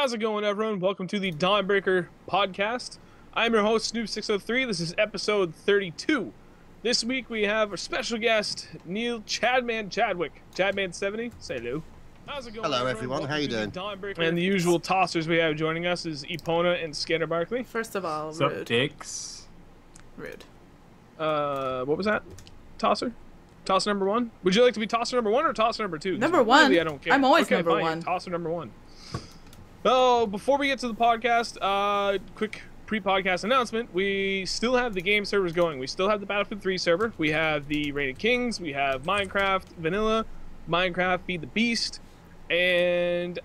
How's it going, everyone? Welcome to the Dawnbreaker Podcast. I'm your host, Snoop603. This is episode 32. This week we have a special guest, Neil Chadwick. Chadman70, say hello. How's it going, hello, everyone. How you doing? And the usual tossers we have joining us is Epona and Scanner Barkley. First of all, What's up, rude. dicks? Rude. What was that? Tosser? Tosser number one? Would you like to be tosser number one or tosser number two? Number one. Really, I don't care. I'm always okay, number fine, one. Tosser number one. Oh, before we get to the podcast, quick pre-podcast announcement. We still have the game servers going. We still have the Battlefield 3 server. We have the Reign of Kings. We have Minecraft Vanilla, Minecraft Feed the Beast, and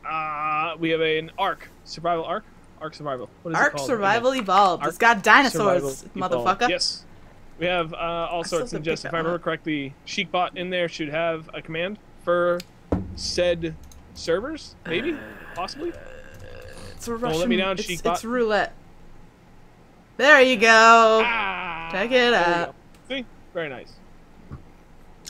we have an Ark Survival. What is Ark it called? Survival Evolved. It's got dinosaurs, Survival motherfucker. Yes. We have all sorts, and just if I remember correctly, Sheikbot in there should have a command for said servers, maybe, possibly. It's a Russian. Let me down, it's roulette. There you go. Check it out. See, very nice.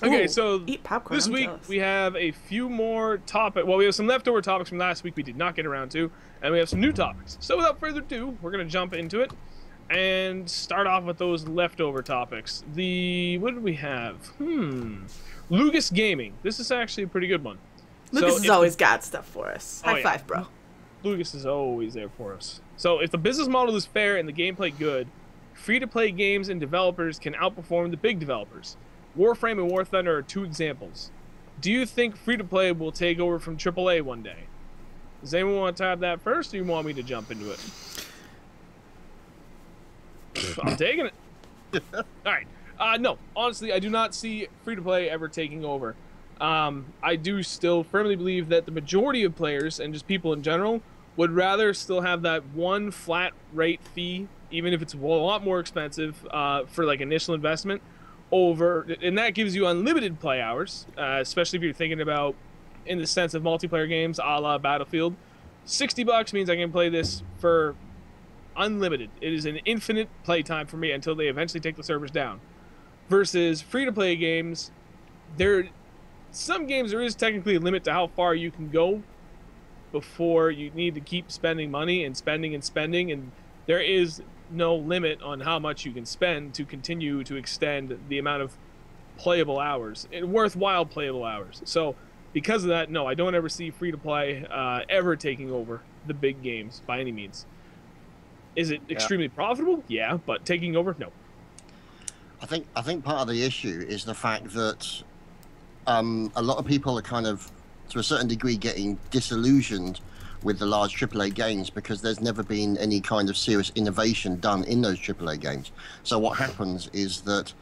Okay, Ooh, so eat popcorn. this I'm week jealous. we have a few more topics. Well, we have some leftover topics from last week we did not get around to, and we have some new topics. So without further ado, we're gonna jump into it and start off with those leftover topics. What did we have? Lugus Gaming. This is actually a pretty good one. Lucas has if always got stuff for us. Oh, High five, bro. Lugus is always there for us. So if the business model is fair and the gameplay good, free-to-play games and developers can outperform the big developers. Warframe and War Thunder are two examples. Do you think free-to-play will take over from AAA one day? Does anyone want to have that first, or you want me to jump into it? I'm taking it. All right. No, honestly, I do not see free-to-play ever taking over. I do still firmly believe that the majority of players, and just people in general, would rather still have that one flat rate fee, even if it's a lot more expensive for like initial investment, and that gives you unlimited play hours, especially if you're thinking about in the sense of multiplayer games a la Battlefield. $60 means I can play this for unlimited. It is an infinite playtime for me until they eventually take the servers down. Versus free-to-play games, some games there is technically a limit to how far you can go before you need to keep spending money and spending, and there is no limit on how much you can spend to continue to extend the amount of playable hours, and worthwhile playable hours. So because of that, no, I don't ever see free-to-play ever taking over the big games by any means. Is it extremely profitable? Yeah, but taking over? No. I think part of the issue is the fact that a lot of people are kind of, to a certain degree, getting disillusioned with the large AAA games because there's never been any kind of serious innovation done in those AAA games. So what happens is that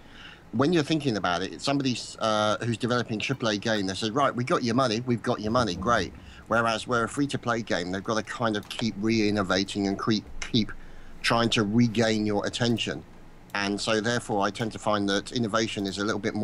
when you're thinking about it, somebody who's developing a AAA game, they say, right, we've got your money, great. Whereas where a free-to-play game, they've got to kind of keep re-innovating and keep trying to regain your attention. And so therefore I tend to find that innovation is a little bit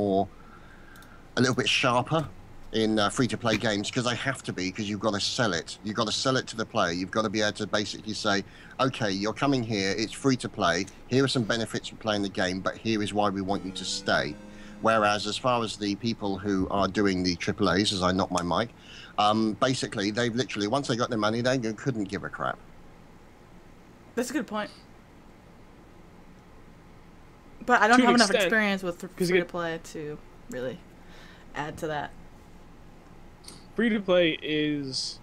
sharper in free-to-play games, because they have to be, because you've got to sell it. You've got to sell it to the player. You've got to be able to basically say, okay, you're coming here, it's free-to-play, here are some benefits of playing the game, but here is why we want you to stay. Whereas as far as the people who are doing the AAAs, as I knock my mic, basically they've literally, once they got their money, they couldn't give a crap. That's a good point. But I don't have enough experience with free-to-play to really add to that. Free-to-play is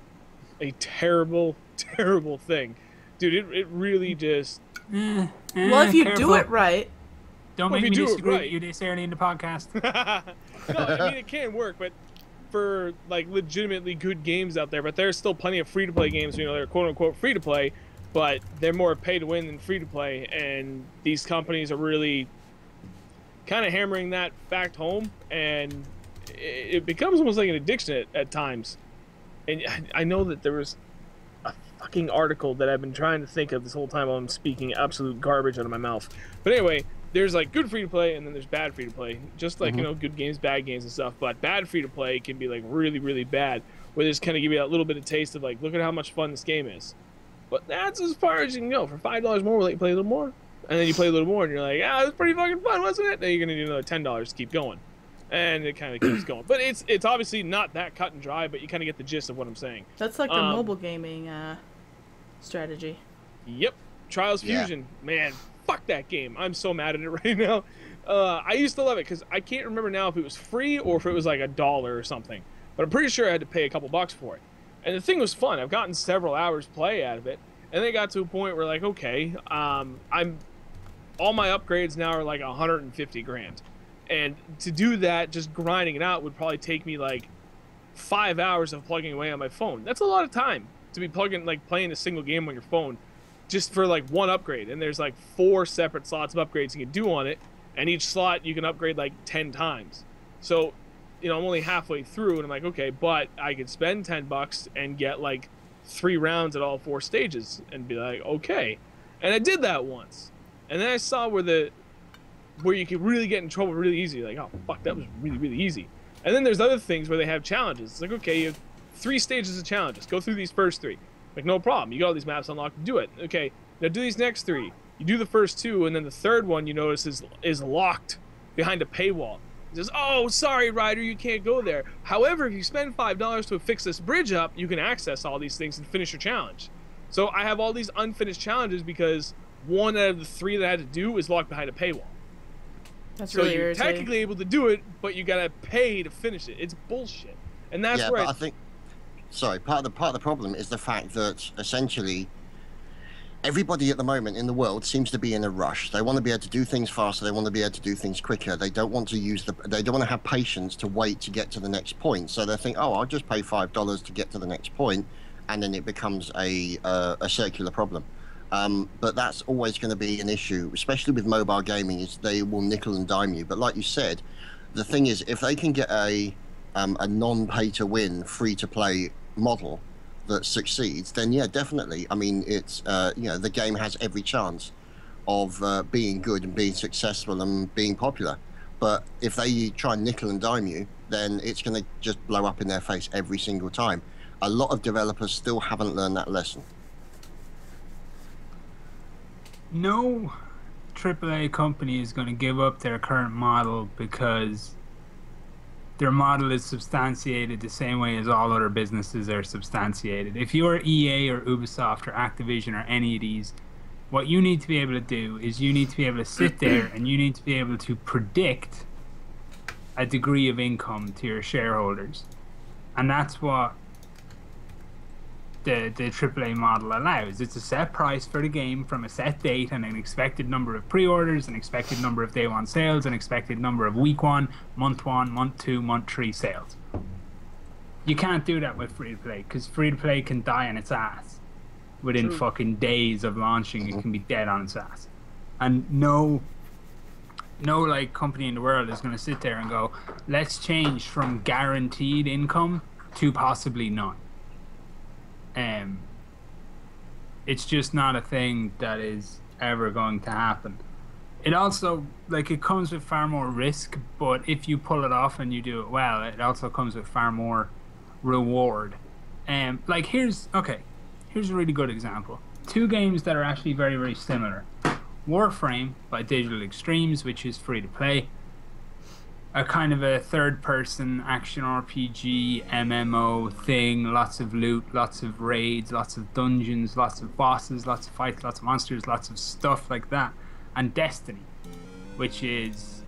a terrible, terrible thing. Dude, it really just... well, if you do it right... Don't make me disagree with you this early in the podcast. No, I mean, it can work, but for, like, legitimately good games out there, but there's still plenty of free-to-play games, you know, they're quote-unquote free-to-play, but they're more pay-to-win than free-to-play, and these companies are really kind of hammering that fact home, and it becomes almost like an addiction at times. And I know that there was a fucking article that I've been trying to think of this whole time while I'm speaking absolute garbage out of my mouth. But anyway, there's like good free-to-play, and then there's bad free-to-play. Just like, you know, good games, bad games and stuff. But bad free-to-play can be like really, really bad, where they just kind of give you that little bit of taste of like, look at how much fun this game is. But that's as far as you can go. For $5 more, we'll let you play a little more. And then you play a little more, and you're like, it was pretty fucking fun, wasn't it? Then you're going to do another $10 to keep going. And it kind of keeps going. But it's obviously not that cut and dry, but you kind of get the gist of what I'm saying. That's like the mobile gaming strategy. Yep. Trials Fusion. Man, fuck that game. I'm so mad at it right now. I used to love it because I can't remember now if it was free or if it was like $1 or something. But I'm pretty sure I had to pay a couple bucks for it. And the thing was fun. I've gotten several hours play out of it. And then it got to a point where like, okay, all my upgrades now are like 150 grand. And to do that, just grinding it out would probably take me like 5 hours of plugging away on my phone. That's a lot of time to be playing a single game on your phone just for like one upgrade. And there's like 4 separate slots of upgrades you can do on it. And each slot you can upgrade like 10 times. So, I'm only halfway through and I'm like, okay, but I could spend $10 and get like 3 rounds at all 4 stages and be like, okay. And I did that once. And then I saw where you could really get in trouble really easy. Like, oh, fuck, that was really, really easy. And then there's other things where they have challenges. It's like, okay, you have 3 stages of challenges. Go through these first 3. Like, no problem. You got all these maps unlocked to do it. Okay, now do these next 3. You do the first 2, and then the third one you notice is locked behind a paywall. It says, oh, sorry, Ryder, you can't go there. However, if you spend $5 to fix this bridge up, you can access all these things and finish your challenge. So I have all these unfinished challenges because 1 out of the 3 that I had to do is locked behind a paywall. That's so really you're irritating. technically able to do it, but you gotta pay to finish it. It's bullshit. And that's where I think... Sorry, part of the problem is the fact that essentially everybody at the moment in the world seems to be in a rush. They want to be able to do things faster. They want to be able to do things quicker. They don't want to they don't want to have patience to wait to get to the next point. So they think, oh, I'll just pay $5 to get to the next point, and then it becomes a circular problem. But that's always going to be an issue, especially with mobile gaming, is they will nickel and dime you. But like you said, the thing is, if they can get a non-pay-to-win, free-to-play model that succeeds, then yeah, definitely. I mean, it's the game has every chance of being good and being successful and being popular. But if they try and nickel and dime you, then it's going to just blow up in their face every single time. A lot of developers still haven't learned that lesson. No AAA company is going to give up their current model because their model is substantiated the same way as all other businesses are substantiated. If you're EA or Ubisoft or Activision or any of these, what you need to be able to do is you need to be able to sit there and you need to be able to predict a degree of income to your shareholders. And that's what the AAA model allows. It's a set price for the game from a set date and an expected number of pre-orders, an expected number of day 1 sales, an expected number of week 1, month 1, month 2, month 3 sales. You can't do that with free-to-play because free-to-play can die on its ass within fucking days of launching. It can be dead on its ass. And no like company in the world is going to sit there and go, let's change from guaranteed income to possibly none. It's just not a thing that is ever going to happen. It also, it comes with far more risk, but if you pull it off and you do it well, it also comes with far more reward. Here's a really good example. 2 games that are actually very, very similar. Warframe by Digital Extremes, which is free to play. A kind of a third-person action RPG, MMO thing, lots of loot, lots of raids, lots of dungeons, lots of bosses, lots of fights, lots of monsters, lots of stuff like that. And Destiny, which is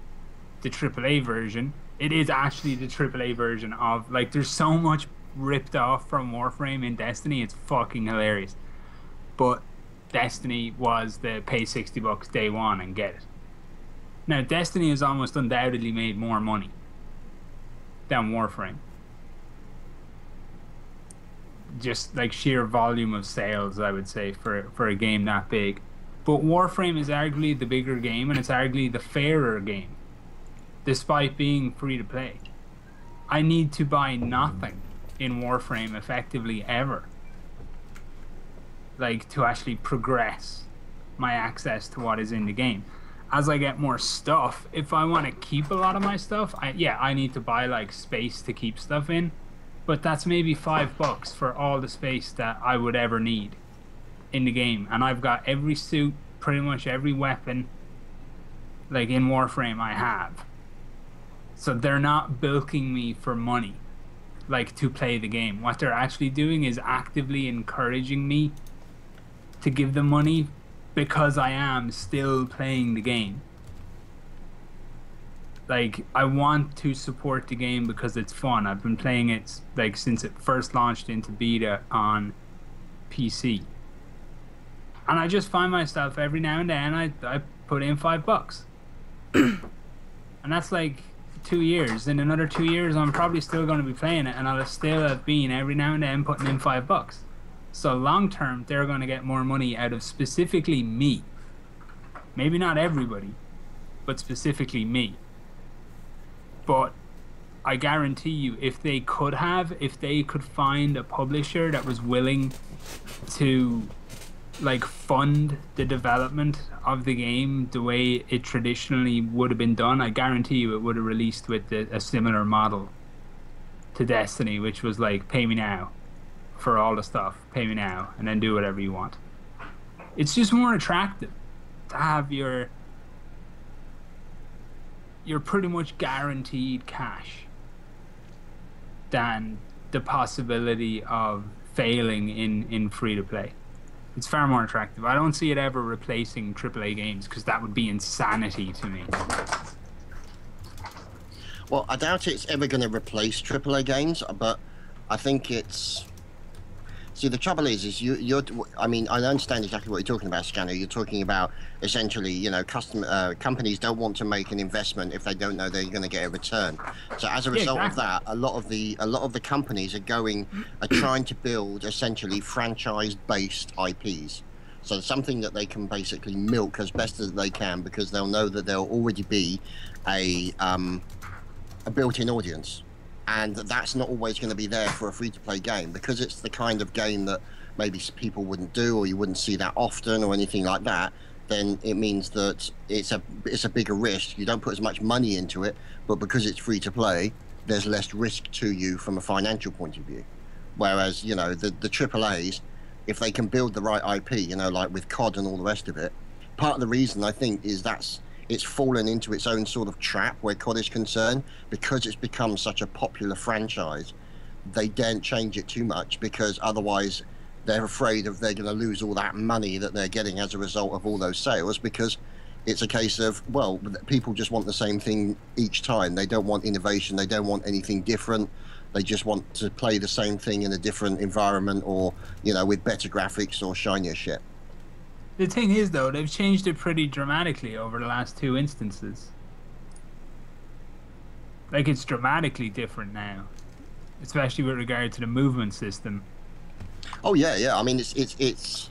the AAA version. It is actually the AAA version of, there's so much ripped off from Warframe in Destiny, it's fucking hilarious. But Destiny was the pay $60 day 1 and get it. Now, Destiny has almost undoubtedly made more money than Warframe. Just sheer volume of sales, I would say, for a game that big. But Warframe is arguably the bigger game, and it's arguably the fairer game, despite being free to play. I need to buy nothing in Warframe effectively ever, to actually progress my access to what is in the game. As I get more stuff, if I want to keep a lot of my stuff, I need to buy space to keep stuff in, but that's maybe $5 for all the space that I would ever need in the game. And I've got every suit, pretty much every weapon, in Warframe I have. So they're not bilking me for money, to play the game. What they're actually doing is actively encouraging me to give them money because I am still playing the game. Like, I want to support the game because it's fun. I've been playing it like since it first launched into beta on PC. And I just find myself every now and then I put in $5. And that's like 2 years. In another 2 years I'm probably still going to be playing it, and I'll still have been every now and then putting in $5. So long term they're going to get more money out of specifically me. Maybe not everybody, but specifically me. But I guarantee you, if they could find a publisher that was willing to like fund the development of the game the way it traditionally would have been done, I guarantee you it would have released with a similar model to Destiny, which was like, pay me now for all the stuff, pay me now, and then do whatever you want. It's just more attractive to have your pretty much guaranteed cash than the possibility of failing in free-to-play. It's far more attractive. I don't see it ever replacing AAA games, because that would be insanity to me. Well, I doubt it's ever going to replace AAA games, but I think it's... See, the trouble is you're. I mean, I understand exactly what you're talking about, Scanner. You're talking about essentially, you know, companies don't want to make an investment if they don't know they're going to get a return. So as a result of that, a lot of the companies are trying to build essentially franchise-based IPs. So something that they can basically milk as best as they can, because they'll know that there'll already be a built-in audience. And that's not always going to be there for a free-to-play game, because it's the kind of game that maybe people wouldn't do, or you wouldn't see that often, or anything like that. Then it means that it's a bigger risk. You don't put as much money into it, but because it's free-to-play, there's less risk to you from a financial point of view. Whereas, you know, the AAAs, if they can build the right IP, you know, like with COD and all the rest of it, part of the reason I think is it's fallen into its own sort of trap where COD is concerned, because it's become such a popular franchise. They daren't change it too much, because otherwise they're afraid they're going to lose all that money that they're getting as a result of all those sales, because it's a case of, well, people just want the same thing each time. They don't want innovation. They don't want anything different. They just want to play the same thing in a different environment, or, you know, with better graphics or shinier shit. The thing is, though, they've changed it pretty dramatically over the last 2 instances. Like, it's dramatically different now, especially with regard to the movement system. Oh yeah. I mean, it's.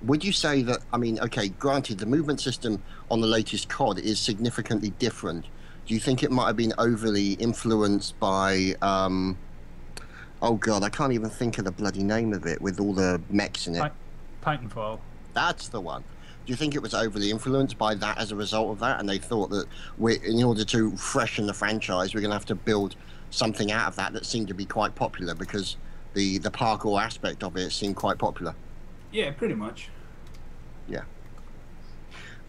Would you say that? I mean, okay, granted, the movement system on the latest COD is significantly different. Do you think it might have been overly influenced by? Oh God, I can't even think of the bloody name of it, with all the mechs in it. Titanfall. That's the one. Do you think it was overly influenced by that as a result of that, and they thought that in order to freshen the franchise, we're going to have to build something out of that seemed to be quite popular, because the parkour aspect of it seemed quite popular? Yeah, pretty much. Yeah.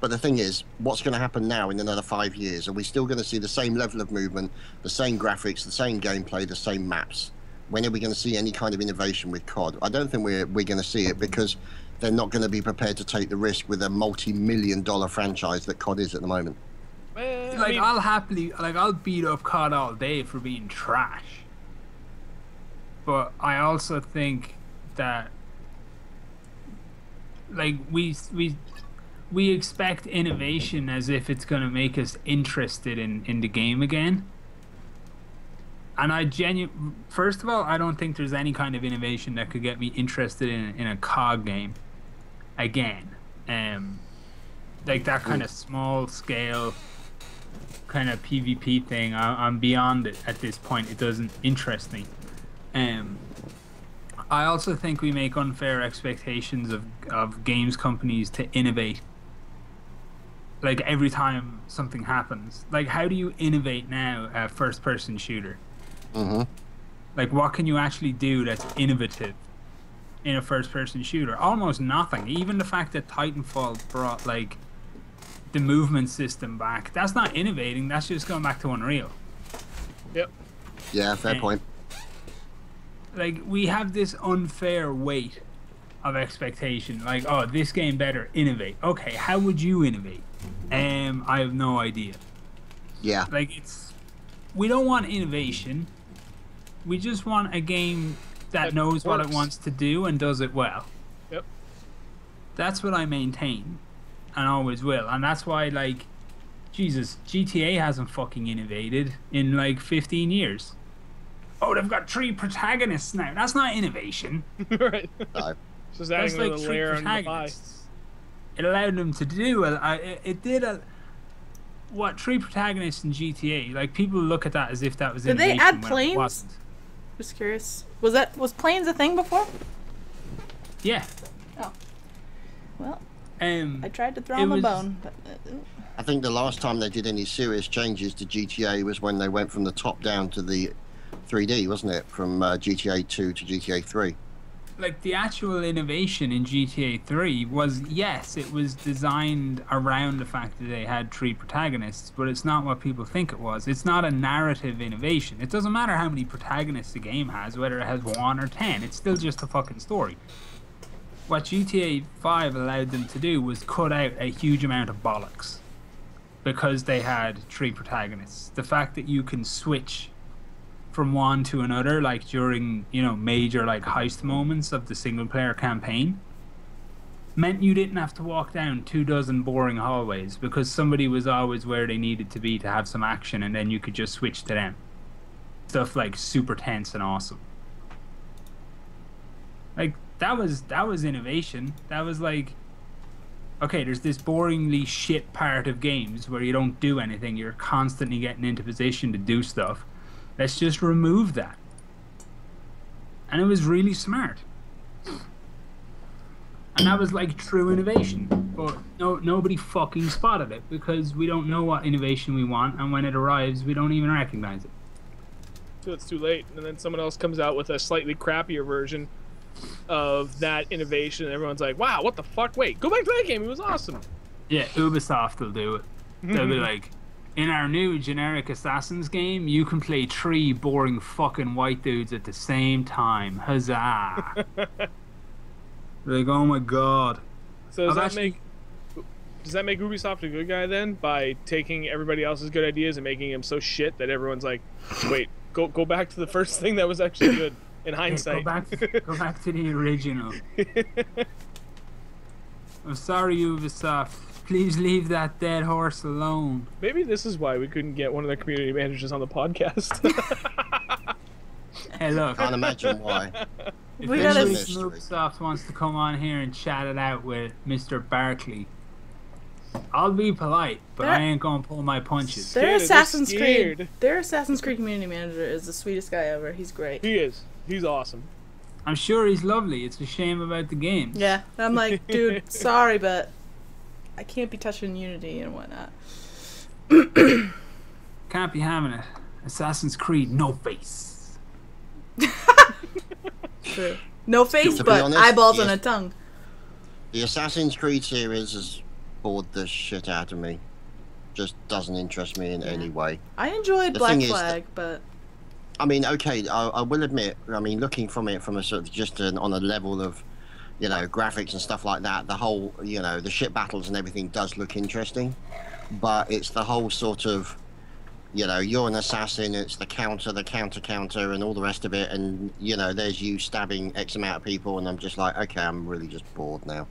But the thing is, what's going to happen now in another 5 years? Are we still going to see the same level of movement, the same graphics, the same gameplay, the same maps? When are we going to see any kind of innovation with COD? I don't think we're going to see it, because they're not going to be prepared to take the risk with a multi-million-dollar franchise that COD is at the moment. I'll beat up COD all day for being trash. But I also think that, like, we expect innovation as if it's going to make us interested in the game again. And first of all, I don't think there's any kind of innovation that could get me interested in a COD game again. Like that kind of small scale kind of PvP thing, I'm beyond it at this point. It doesn't interest me. I also think we make unfair expectations of games companies to innovate. Like, every time something happens. Like, how do you innovate now a first-person shooter? Like, what can you actually do that's innovative in a first-person shooter? Almost nothing. Even the fact that Titanfall brought, like, the movement system back, that's not innovating, that's just going back to Unreal. Yep. Yeah, fair point. Like, we have this unfair weight of expectation. Like, oh, this game better innovate. Okay, how would you innovate? I have no idea. Yeah. Like, we don't want innovation. We just want a game that knows what it wants to do and does it well. Yep. That's what I maintain, and always will. And that's why, like, Jesus, GTA hasn't fucking innovated in like 15 years. Oh, they've got 3 protagonists now. That's not innovation. Right. No. Just adding That's another layer on the pie. It allowed them to do what 3 protagonists in GTA? Like, people look at that as if that was Did they innovation add when it planes? wasn't. Just curious. Was planes a thing before? Yeah. Oh. Well, I I tried to throw him a bone, but I think the last time they did any serious changes to GTA was when they went from the top down to the 3D, wasn't it? From GTA 2 to GTA 3. Like, the actual innovation in GTA 3 was, yes, it was designed around the fact that they had 3 protagonists, but it's not what people think it was. It's not a narrative innovation. It doesn't matter how many protagonists a game has, whether it has 1 or 10. It's still just a fucking story. What GTA 5 allowed them to do was cut out a huge amount of bollocks because they had 3 protagonists. The fact that you can switch from one to another, like during, you know, major like heist moments of the single player campaign, meant you didn't have to walk down 24 boring hallways because somebody was always where they needed to be to have some action, and then you could just switch to them. Stuff like super tense and awesome. Like, that was innovation. That was like, okay, there's this boringly shit part of games where you don't do anything, you're constantly getting into position to do stuff. Let's just remove that. And it was really smart. And that was like true innovation. But nobody fucking spotted it because we don't know what innovation we want, and when it arrives, we don't even recognize it. So it's too late, and then someone else comes out with a slightly crappier version of that innovation, and everyone's like, wow, what the fuck? Wait, go back to that game, it was awesome. Yeah, Ubisoft will do it. They'll be like, in our new generic Assassins game, you can play 3 boring fucking white dudes at the same time. Huzzah. Like, oh my god. So does that make Ubisoft a good guy then, by taking everybody else's good ideas and making them so shit that everyone's like, wait, go back to the first thing that was actually good in hindsight. Yeah, go back to the original. I'm sorry, Ubisoft. Please leave that dead horse alone. Maybe this is why we couldn't get one of the community managers on the podcast. Hey, look. Can't imagine why. If Ubisoft wants to come on here and chat it out with Mr. Barkley, I'll be polite, but I ain't gonna pull my punches. Their Assassin's Creed community manager is the sweetest guy ever. He's great. He is. He's awesome. I'm sure he's lovely. It's a shame about the game. Yeah, I'm like, dude, sorry, but I can't be touching Unity and whatnot. Can't be having it. Assassin's Creed, no face. True. No face, To be but honest, eyeballs yes. and a tongue. The Assassin's Creed series has bored the shit out of me. Just doesn't interest me in any way. I enjoyed The Black thing is Flag, but I mean, okay, I will admit, I mean, looking from it from a sort of just on a level of, you know, graphics and stuff like that, the whole, you know, the ship battles and everything does look interesting, but it's the whole sort of, you know, you're an assassin, it's the counter, and all the rest of it, and, you know, there's you stabbing X amount of people, and I'm just like, okay, I'm really just bored now.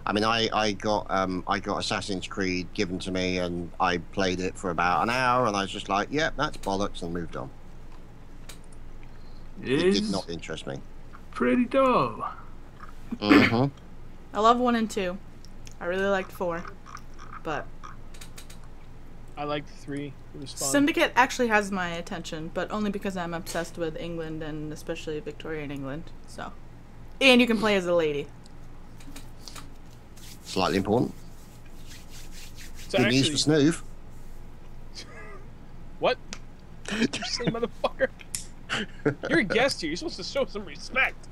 I mean, I got Assassin's Creed given to me, and I played it for about an hour, and I was just like, yeah, that's bollocks, and moved on. It did not interest me. Pretty dull. Mm-hmm. I love 1 and 2. I really liked 4, but I liked 3. It was fun. Syndicate actually has my attention, but only because I'm obsessed with England and especially Victorian England. So, and you can play as a lady. Slightly important. So Good news for Snoove. What? Did you say, motherfucker? You're a guest here. You're supposed to show some respect.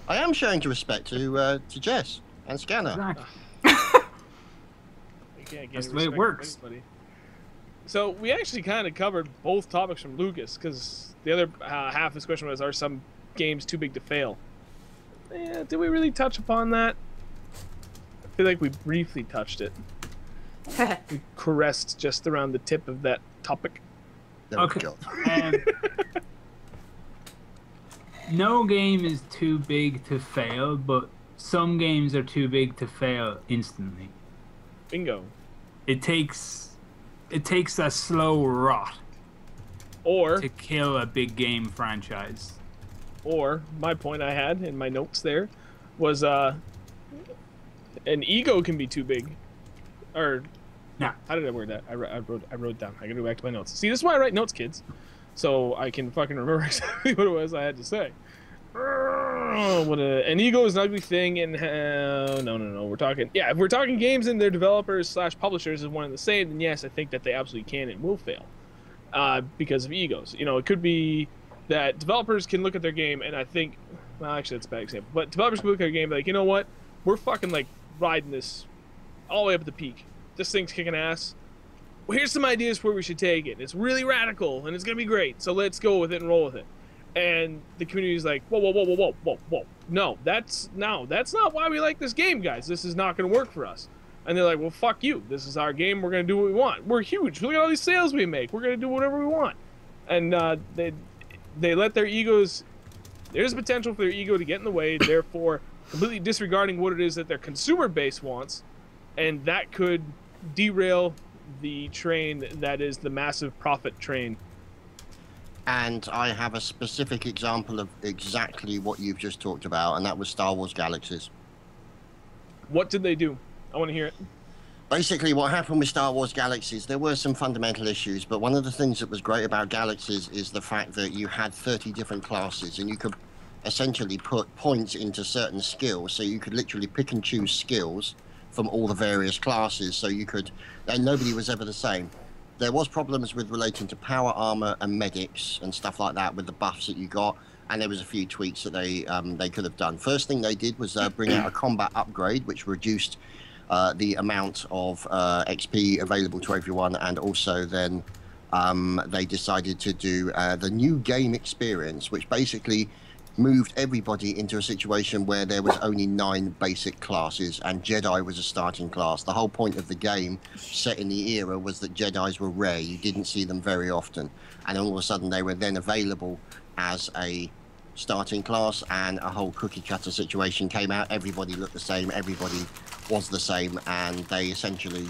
I am showing respect to Jess and Scanner. Exactly. You can't get That's the way it works. So we actually kind of covered both topics from Lucas, because the other half of this question was, are some games too big to fail? Did we really touch upon that? I feel like we briefly touched it. We caressed just around the tip of that topic. Okay. No game is too big to fail, but some games are too big to fail instantly. Bingo. It takes a slow rot Or to kill a big game franchise. Or my point I had in my notes there was an ego can be too big. Or no, how did I word that? I wrote down. I gotta go back to my notes. See, this is why I write notes, kids, so I can fucking remember exactly what it was I had to say. An ego is an ugly thing, and no. We're talking, if we're talking games and their developers / publishers is one and the same, then yes, I think that they absolutely can and will fail because of egos. You know, it could be that developers can look at their game, and I think, well, actually that's a bad example, but developers can look at their game and be like, you know what, we're fucking like riding this all the way up at the peak. This thing's kicking ass. Well, here's some ideas where we should take it. It's really radical, and it's gonna be great. So let's go with it and roll with it. And the community's like, whoa. No, that's not why we like this game, guys. This is not gonna work for us. And they're like, well, fuck you. This is our game. We're gonna do what we want. We're huge. Look at all these sales we make. We're gonna do whatever we want. And they let their egos. There's potential for their ego to get in the way. Therefore, completely disregarding what it is that their consumer base wants, and that could derail the train that is the massive profit train. And I have a specific example of exactly what you've just talked about, and that was Star Wars Galaxies. What did they do? I want to hear it. Basically, what happened with Star Wars Galaxies, there were some fundamental issues, but one of the things that was great about Galaxies is the fact that you had 30 different classes, and you could essentially put points into certain skills, so you could literally pick and choose skills from all the various classes, so you could, and nobody was ever the same. There was problems with relating to power armor and medics and stuff like that with the buffs that you got, and there was a few tweaks that they could have done. First thing they did was bring out a combat upgrade, which reduced the amount of XP available to everyone, and also then they decided to do the new game experience, which basically moved everybody into a situation where there was only 9 basic classes, and Jedi was a starting class. The whole point of the game, set in the era, was that Jedis were rare. You didn't see them very often, and all of a sudden they were then available as a starting class, and a whole cookie cutter situation came out. Everybody looked the same, everybody was the same, and they essentially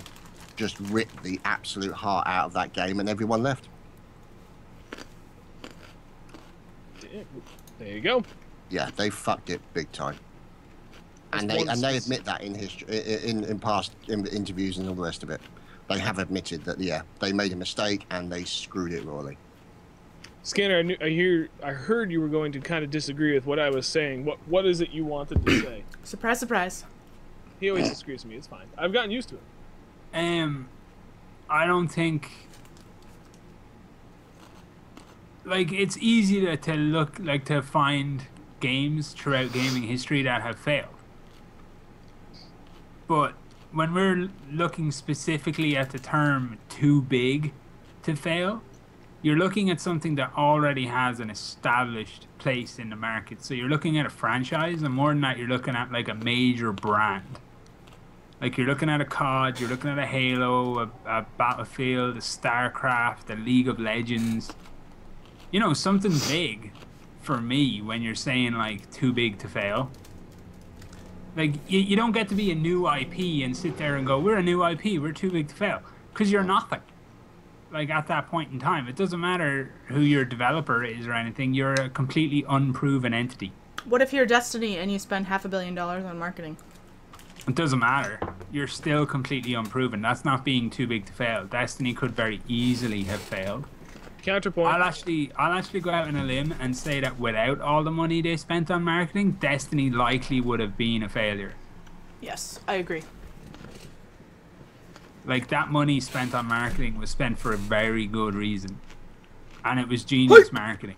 just ripped the absolute heart out of that game, and everyone left. There you go. Yeah, they fucked it big time, and they admit that in history, in past interviews and all the rest of it. They have admitted that they made a mistake and they screwed it royally. Scanner, I heard you were going to kind of disagree with what I was saying. What is it you wanted to say? Surprise, surprise. He always disagrees with me. It's fine. I've gotten used to it. I don't think. Like, it's easy to look, like, to find games throughout gaming history that have failed. But when we're looking specifically at the term too big to fail, you're looking at something that already has an established place in the market. So you're looking at a franchise, and more than that, you're looking at, like, a major brand. Like, you're looking at a COD, you're looking at a Halo, a Battlefield, a StarCraft, a League of Legends. You know, something big for me when you're saying, like, too big to fail. Like, you don't get to be a new IP and sit there and go, we're a new IP, we're too big to fail. Because you're nothing. Like, at that point in time. It doesn't matter who your developer is or anything. You're a completely unproven entity. What if you're Destiny and you spend $500 million on marketing? It doesn't matter. You're still completely unproven. That's not being too big to fail. Destiny could very easily have failed. Counterpoint. I'll actually go out on a limb and say that without all the money they spent on marketing, Destiny likely would have been a failure. Yes, I agree. Like, that money spent on marketing was spent for a very good reason. And it was genius marketing.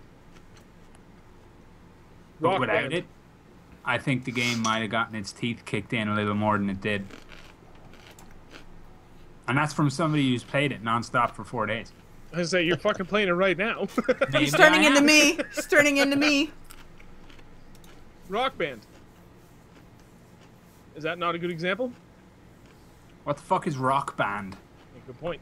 But without it, I think the game might have gotten its teeth kicked in a little more than it did. And that's from somebody who's played it non-stop for 4 days. I was say, you're fucking playing it right now. He's turning into me. He's turning into me. Rock Band. Is that not a good example? What the fuck is Rock Band? Good point.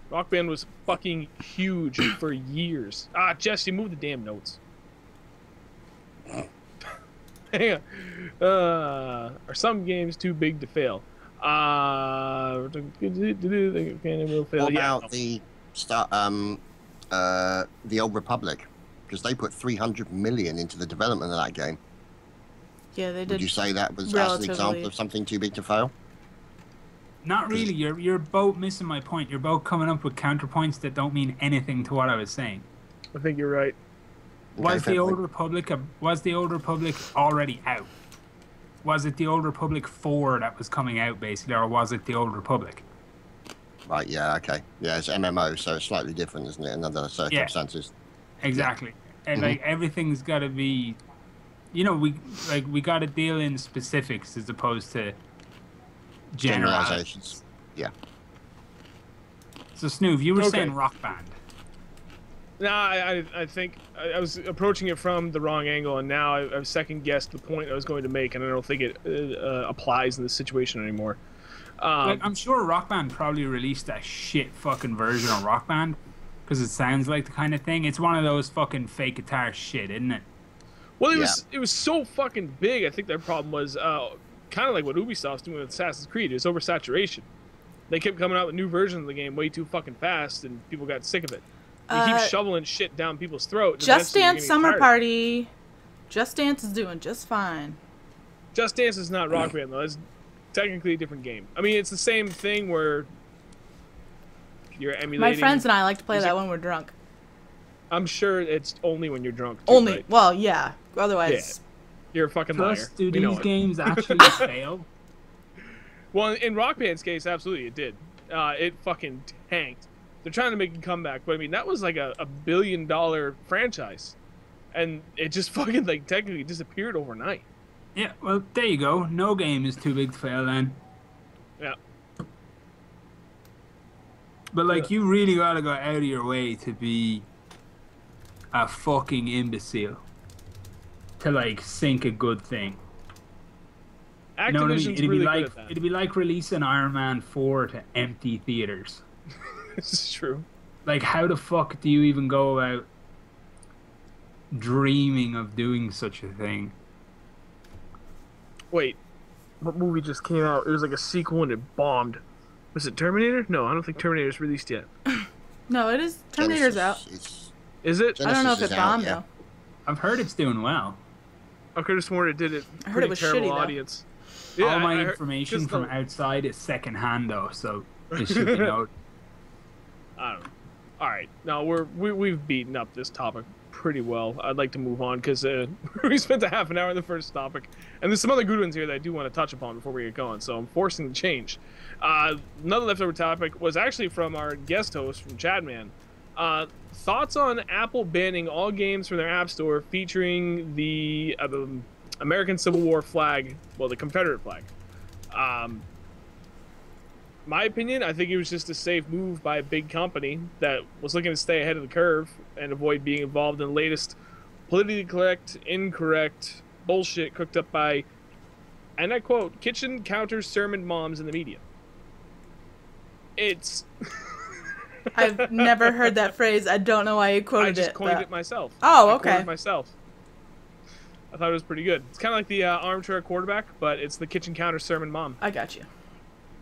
Rock Band was fucking huge for years. Jess, you moved the damn notes. Hang on. Are some games too big to fail? They will fail. What about the Old Republic? Because they put 300 million into the development of that game. Yeah, they did. Would you say that was as an example of something too big to fail? Not really. You're both missing my point. You're both coming up with counterpoints that don't mean anything to what I was saying. I think you're right. Was the Old Republic already out? Was it the Old Republic 4 that was coming out basically, or was it the Old Republic? Right. Yeah. Okay. Yeah, it's MMO, so it's slightly different, isn't it? In other circumstances. Yeah, exactly. Yeah. And like everything's got to be, we got to deal in specifics as opposed to generalizations. Yeah. So Snoov, you were saying Rock Band. No, I think I was approaching it from the wrong angle, and now I've second guessed the point I was going to make, and I don't think it applies in this situation anymore. I'm sure Rock Band probably released a shit fucking version of Rock Band because it sounds like the kind of thing. It's one of those fucking fake guitar shit, isn't it? Well, it was so fucking big. I think their problem was kind of like what Ubisoft's doing with Assassin's Creed. It's oversaturation. They kept coming out with new versions of the game way too fucking fast, and people got sick of it. You keep shoveling shit down people's throats. Just Dance Summer Party. Just Dance is doing just fine. Just Dance is not Rock Band, though. It's technically a different game. I mean, it's the same thing where you're emulating... My friends and I like to play that when we're drunk. I'm sure it's only when you're drunk, too, Only. Right? Well, yeah. Otherwise... Yeah. You're a fucking liar. Do these games actually fail? Well, in Rock Band's case, absolutely it did. It fucking tanked. They're trying to make a comeback, but I mean, that was like a $1 billion franchise. And it just fucking, like, technically disappeared overnight. Yeah, well, there you go. No game is too big to fail then. Yeah. But, like, you really gotta go out of your way to be a fucking imbecile to, like, sink a good thing. You know what I mean? It'd be like releasing Iron Man 4 to empty theaters. This is true. Like, how the fuck do you even go about dreaming of doing such a thing? Wait, what movie just came out? It was like a sequel and it bombed. Was it Terminator? No, I don't think Terminator's released yet. No, it is. Terminator's out. Is it? I don't know if it bombed, though. I've heard it's doing well. I could have sworn it did it. I heard it was terrible shitty, audience. Though. Yeah, all my information from outside is secondhand, though, so it should be noted. I don't know. All right, now we've beaten up this topic pretty well. I'd like to move on because we spent a half an hour on the first topic, and there's some other good ones here that I do want to touch upon before we get going. So I'm forcing the change. Another leftover topic was actually from our guest host from Chadman. Thoughts on Apple banning all games from their App Store featuring the American Civil War flag, well, the Confederate flag. My opinion, I think it was just a safe move by a big company that was looking to stay ahead of the curve and avoid being involved in the latest politically correct, incorrect bullshit cooked up by, and I quote, kitchen counter sermon moms in the media. It's... I've never heard that phrase. I don't know why you quoted it. I just coined it myself. Oh, okay. I quoted it myself. I thought it was pretty good. It's kind of like the armchair quarterback, but it's the kitchen counter sermon mom. I got you.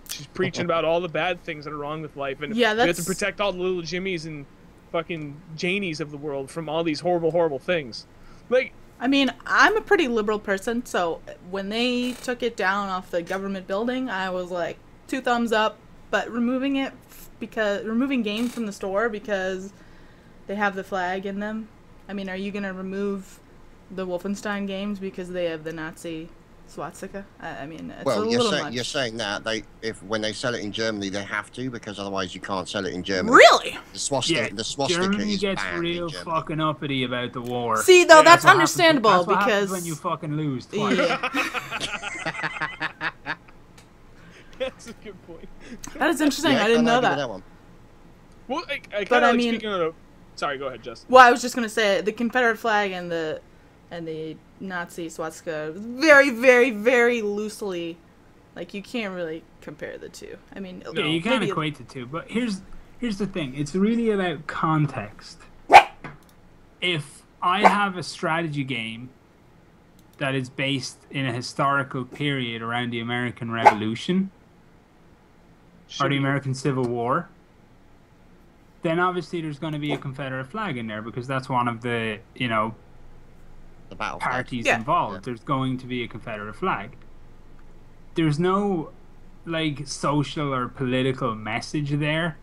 She's preaching about all the bad things that are wrong with life, and yeah, we have to protect all the little Jimmies and fucking Janies of the world from all these horrible, horrible things. Like, I mean, I'm a pretty liberal person, so when they took it down off the government building, I was like, 2 thumbs up. But removing games from the store because they have the flag in them. I mean, are you gonna remove the Wolfenstein games because they have the Nazi swastika? I mean, it's a little much. You're saying that when they sell it in Germany, they have to, because otherwise you can't sell it in Germany. Really? The swastika Germany is gets banned real in Germany. fucking uppity about the war. See, though, that's understandable That's what because happens when you fucking lose twice. Yeah. That's a good point. That is interesting. Yeah, I didn't know that. Well, I kind of mean, speaking of... Sorry, go ahead, Justin. Well, I was just gonna say the Confederate flag and the Nazi swastika very, very, very loosely Like, you can't really compare the two. I mean, Yeah, you can't maybe equate the two. But here's the thing. It's really about context. If I have a strategy game that is based in a historical period around the American Revolution or the American Civil War, then obviously there's going to be a Confederate flag in there because that's one of the, The battle flag. parties Yeah. involved. Yeah. There's going to be a Confederate flag. There's no like social or political message there.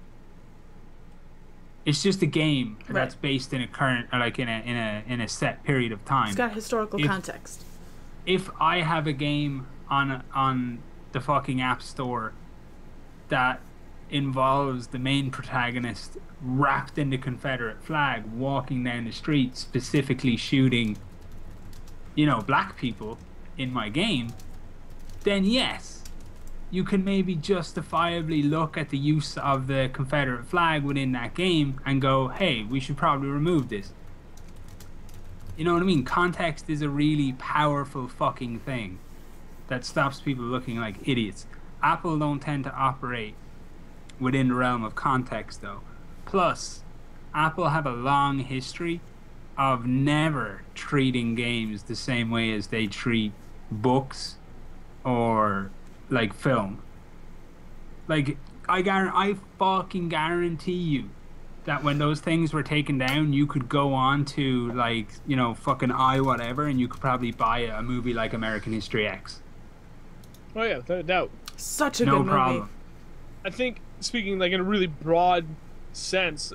It's just a game that's based in a current, or like in a set period of time. it's got historical context. If I have a game on the fucking App Store that involves the main protagonist wrapped in the Confederate flag, walking down the street, specifically shooting, black people in my game, then yes, you can maybe justifiably look at the use of the Confederate flag within that game and go, hey, we should probably remove this. You know what I mean? Context is a really powerful fucking thing that stops people looking like idiots. Apple don't tend to operate within the realm of context, though. Plus, Apple have a long history of never treating games the same way as they treat books or like film. Like, I fucking guarantee you that when those things were taken down, you could go on to like, fucking whatever, and you could probably buy a movie like American History X. Oh yeah, without a doubt. Such a No good problem. movie. I think, speaking like in a really broad sense,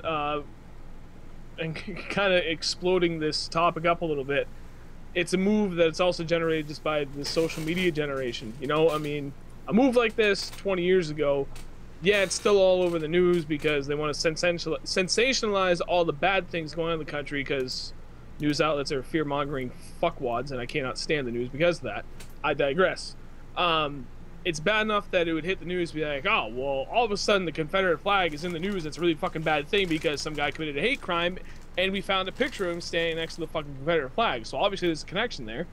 and kind of exploding this topic up a little bit, it's a move that's also generated just by the social media generation. I mean, a move like this 20 years ago, yeah, it's still all over the news because they want to sensationalize all the bad things going on in the country because news outlets are fear-mongering fuckwads, and I cannot stand the news because of that. I digress. It's bad enough that it would hit the news and be like, oh, well, all of a sudden the Confederate flag is in the news. It's a really fucking bad thing because some guy committed a hate crime and we found a picture of him standing next to the fucking Confederate flag. So obviously there's a connection there.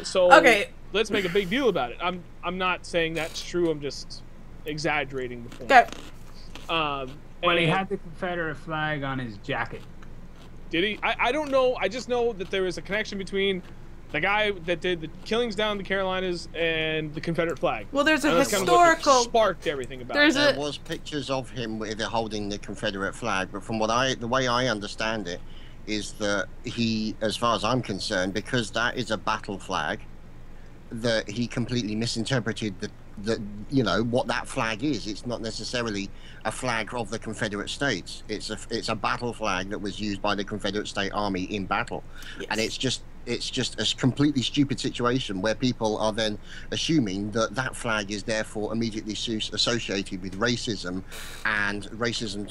So Okay. let's make a big deal about it. I'm not saying that's true. I'm just exaggerating the point. Okay. Well, he had the Confederate flag on his jacket. Did he? I don't know. I just know that there was a connection between the guy that did the killings down in the Carolinas and the Confederate flag. Well, there's a And that's kind of what historical. sparked everything about There's it. a There was pictures of him with holding the Confederate flag, but from the way I understand it, is that he, as far as I'm concerned, because that is a battle flag, that he completely misinterpreted what that flag is. It's not necessarily a flag of the Confederate States. It's a battle flag that was used by the Confederate State Army in battle, Yes. and it's just a completely stupid situation where people are then assuming that flag is therefore immediately associated with racism, and racism.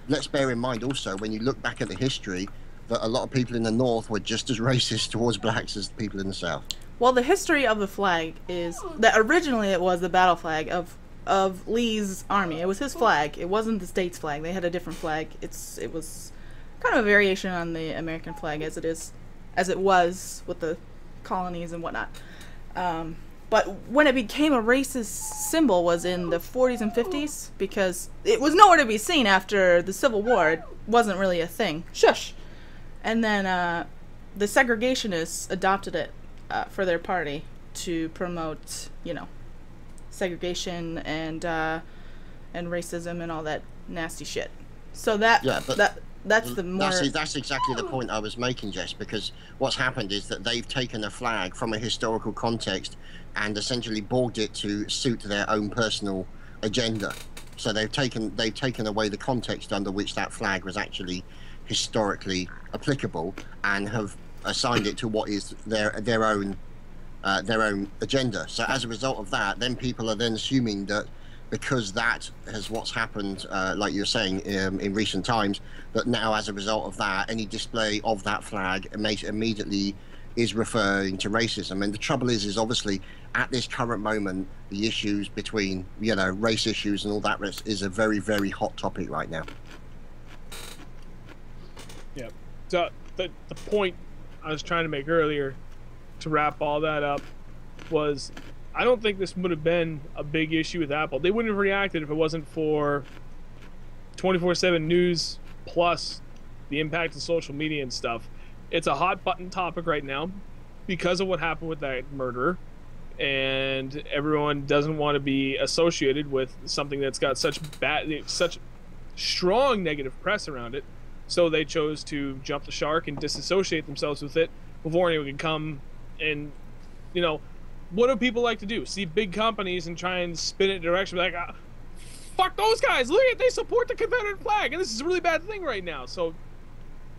Let's bear in mind also, when you look back at the history, that a lot of people in the North were just as racist towards blacks as the people in the South. Well, the history of the flag is that originally it was the battle flag of Lee's army. It was his flag. It wasn't the state's flag. They had a different flag. It was kind of a variation on the American flag as it was with the colonies and whatnot. But when it became a racist symbol was in the 40s and 50s because it was nowhere to be seen after the Civil War. It wasn't really a thing. Shush. And then the segregationists adopted it for their party to promote, segregation and racism and all that nasty shit. So that's the more. That's exactly the point I was making, Jess. Because what's happened is that they've taken a flag from a historical context and essentially borged it to suit their own personal agenda. So they've taken away the context under which that flag was actually historically applicable and have assigned it to what is their own agenda. So as a result of that, then people are then assuming that because that has what's happened, like you're saying, in recent times, that now as a result of that, any display of that flag immediately is referring to racism. And the trouble is obviously at this current moment, the issues between race issues and all that is a very, very hot topic right now. Yeah. So the point I was trying to make earlier, to wrap all that up, was I don't think this would have been a big issue with Apple. They wouldn't have reacted if it wasn't for 24/7 news plus the impact of social media and stuff. It's a hot button topic right now because of what happened with that murderer, and everyone doesn't want to be associated with something that's got such strong negative press around it. So they chose to jump the shark and disassociate themselves with it before anyone could come and, you know, what do people like to do? See big companies and try and spin it in a direction like, fuck those guys, look at, they support the Confederate flag, and this is a really bad thing right now. So,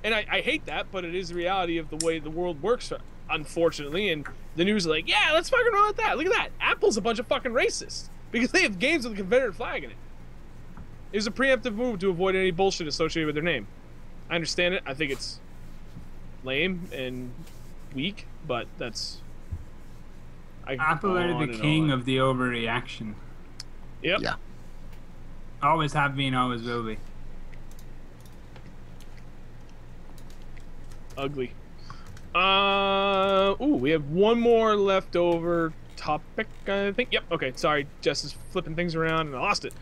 and I hate that, but it is the reality of the way the world works, unfortunately. And the news is like, yeah, let's fucking run with that. Look at that. Apple's a bunch of fucking racists because they have games with the Confederate flag in it. It was a preemptive move to avoid any bullshit associated with their name. I understand it. I think it's lame and weak, but that's... Apple are the king of the overreaction. Yep. Yeah. Always have been, always will be. Ugly. We have one more leftover topic, I think. Yep, okay, sorry. Jess is flipping things around and I lost it.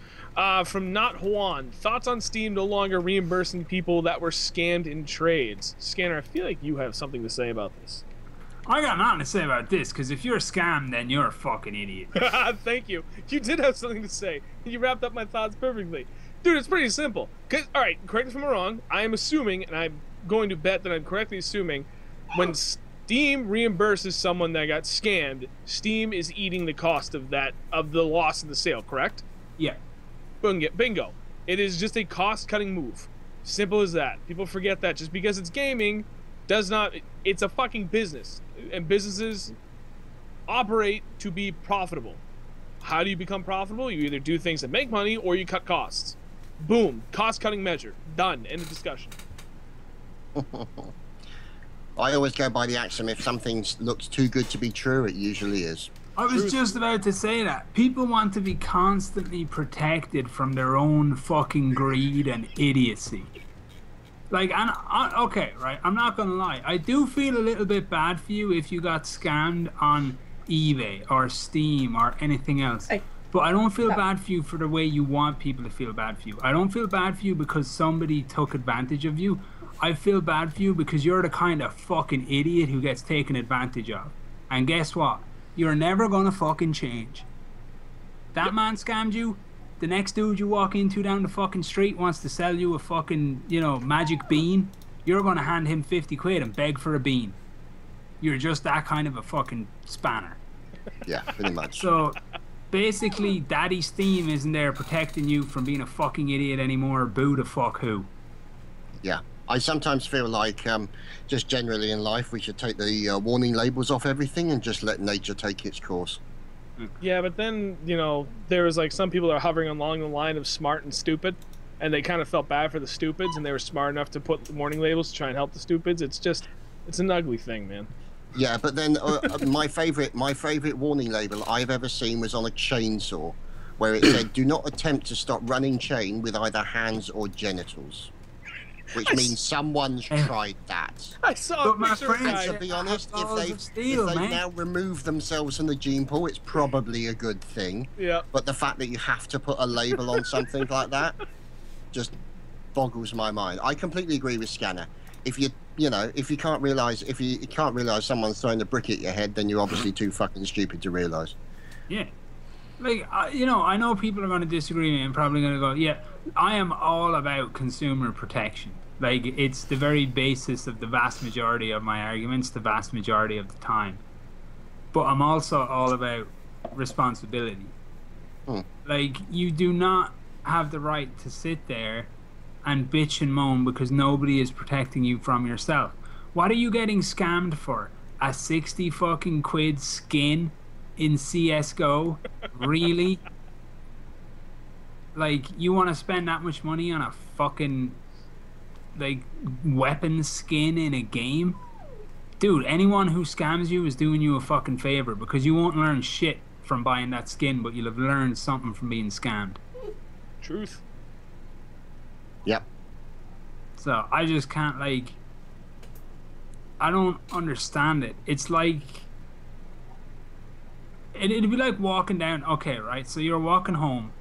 From Not Juan. Thoughts on Steam no longer reimbursing people that were scammed in trades? Scanner, I feel like you have something to say about this. I got nothing to say about this, because if you're a scam, then you're a fucking idiot. Thank you. You did have something to say. You wrapped up my thoughts perfectly. Dude, it's pretty simple. Alright, correct me if I'm wrong. I am assuming, and I'm going to bet that I'm correctly assuming, when Steam reimburses someone that got scammed, Steam is eating the cost of that, of the loss of the sale, correct? Yeah. Bingo. It is just a cost-cutting move. Simple as that. People forget that just because it's gaming does not... It's a fucking business. And businesses operate to be profitable. How do you become profitable? You either do things that make money or you cut costs. Boom. Cost-cutting measure. Done. End of discussion. I always go by the axiom, if something looks too good to be true, it usually is. I was just about to say that. People want to be constantly protected from their own fucking greed and idiocy. Like, okay, right, I'm not gonna lie. I do feel a little bit bad for you if you got scammed on eBay or Steam or anything else. But I don't feel bad for you for the way you want people to feel bad for you. I don't feel bad for you because somebody took advantage of you. I feel bad for you because you're the kind of fucking idiot who gets taken advantage of. And guess what? You're never gonna fucking change. That man scammed you. The next dude you walk into down the fucking street wants to sell you a fucking, you know, magic bean. You're gonna hand him 50 quid and beg for a bean. You're just that kind of a fucking spanner. Yeah, pretty much. So, basically, Daddy Steam isn't there protecting you from being a fucking idiot anymore. Boo the fuck who. Yeah. I sometimes feel like, just generally in life, we should take the warning labels off everything and just let nature take its course. Yeah, but then, you know, there was like some people are hovering along the line of smart and stupid, and they kind of felt bad for the stupids, and they were smart enough to put warning labels to try and help the stupids. It's just, it's an ugly thing, man. Yeah, but then my favorite warning label I've ever seen was on a chainsaw, where it said, "Do not attempt to stop running chain with either hands or genitals." Which means someone's tried that. I saw a picture of and to be honest, if they've now removed themselves from the gene pool, it's probably a good thing. Yeah. But the fact that you have to put a label on something like that just boggles my mind. I completely agree with Scanner. If you can't realize someone's throwing a brick at your head, then you're obviously too fucking stupid to realize. Yeah. Like, I know people are going to disagree with me and probably going to go, yeah, I am all about consumer protection. Like, it's the very basis of the vast majority of my arguments, the vast majority of the time. But I'm also all about responsibility. Like, you do not have the right to sit there and bitch and moan because nobody is protecting you from yourself. What are you getting scammed for? A 60 fucking quid skin in CSGO? Really? Like, you want to spend that much money on a fucking, like, weapon skin in a game? Dude, anyone who scams you is doing you a fucking favor, because you won't learn shit from buying that skin, but you'll have learned something from being scammed. Truth. Yep. So, I just can't, like, I don't understand it. It's like it'd be like walking down. Okay, right. So you're walking home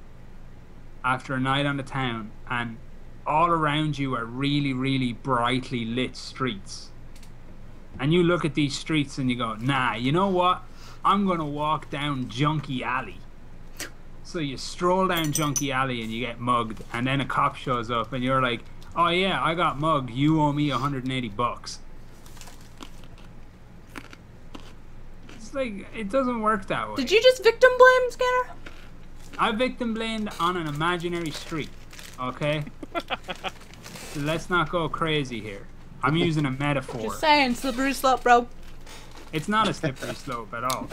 after a night on the town, and all around you are really, really brightly lit streets. And you look at these streets and you go, nah, you know what? I'm going to walk down Junkie Alley. So you stroll down Junkie Alley and you get mugged, and then a cop shows up and you're like, oh yeah, I got mugged. You owe me $180. It's like, it doesn't work that way. Did you just victim blame, Scanner? I victim blamed on an imaginary street, okay? So let's not go crazy here. I'm using a metaphor. Just saying, slippery slope, bro. It's not a slippery slope at all.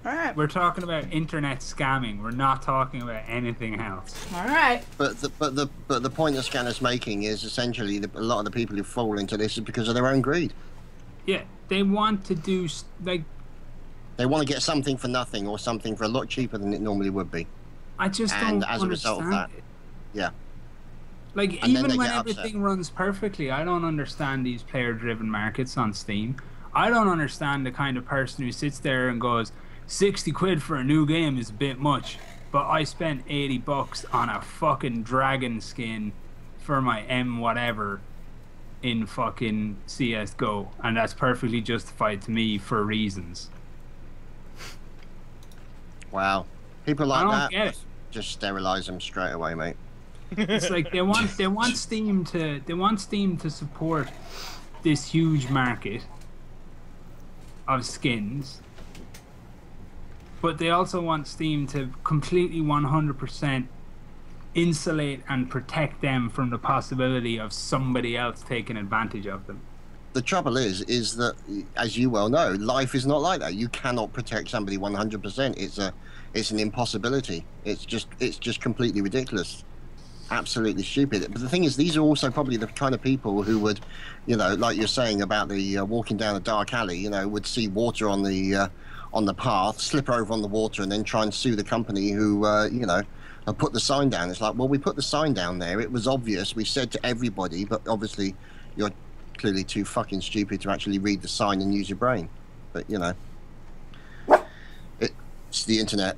Alright. We're talking about internet scamming. We're not talking about anything else. Alright. But the point that Scanner's making is essentially a lot of the people who fall into this is because of their own greed. Yeah, they want to do, like... They want to get something for nothing or something for a lot cheaper than it normally would be. I just don't And as a result of that, it. yeah. Like, And even when get everything upset. runs perfectly, I don't understand these player-driven markets on Steam. I don't understand the kind of person who sits there and goes, 60 quid for a new game is a bit much, but I spent 80 bucks on a fucking dragon skin for my M whatever in fucking CSGO, and that's perfectly justified to me for reasons. Wow. People I like don't that, get it. just sterilize them straight away, mate. It's like they want Steam to support this huge market of skins, but they also want Steam to completely 100% insulate and protect them from the possibility of somebody else taking advantage of them. The trouble is that, as you well know, life is not like that. You cannot protect somebody 100%. It's an impossibility. It's just completely ridiculous. Absolutely stupid. But the thing is, these are also probably the kind of people who would, you know, like you're saying about the walking down a dark alley, you know, would see water on the path, slip over on the water, and then try and sue the company who, you know, put the sign down. It's like, well, we put the sign down there. It was obvious. We said to everybody, but obviously you're clearly too fucking stupid to actually read the sign and use your brain. But, you know, it's the internet.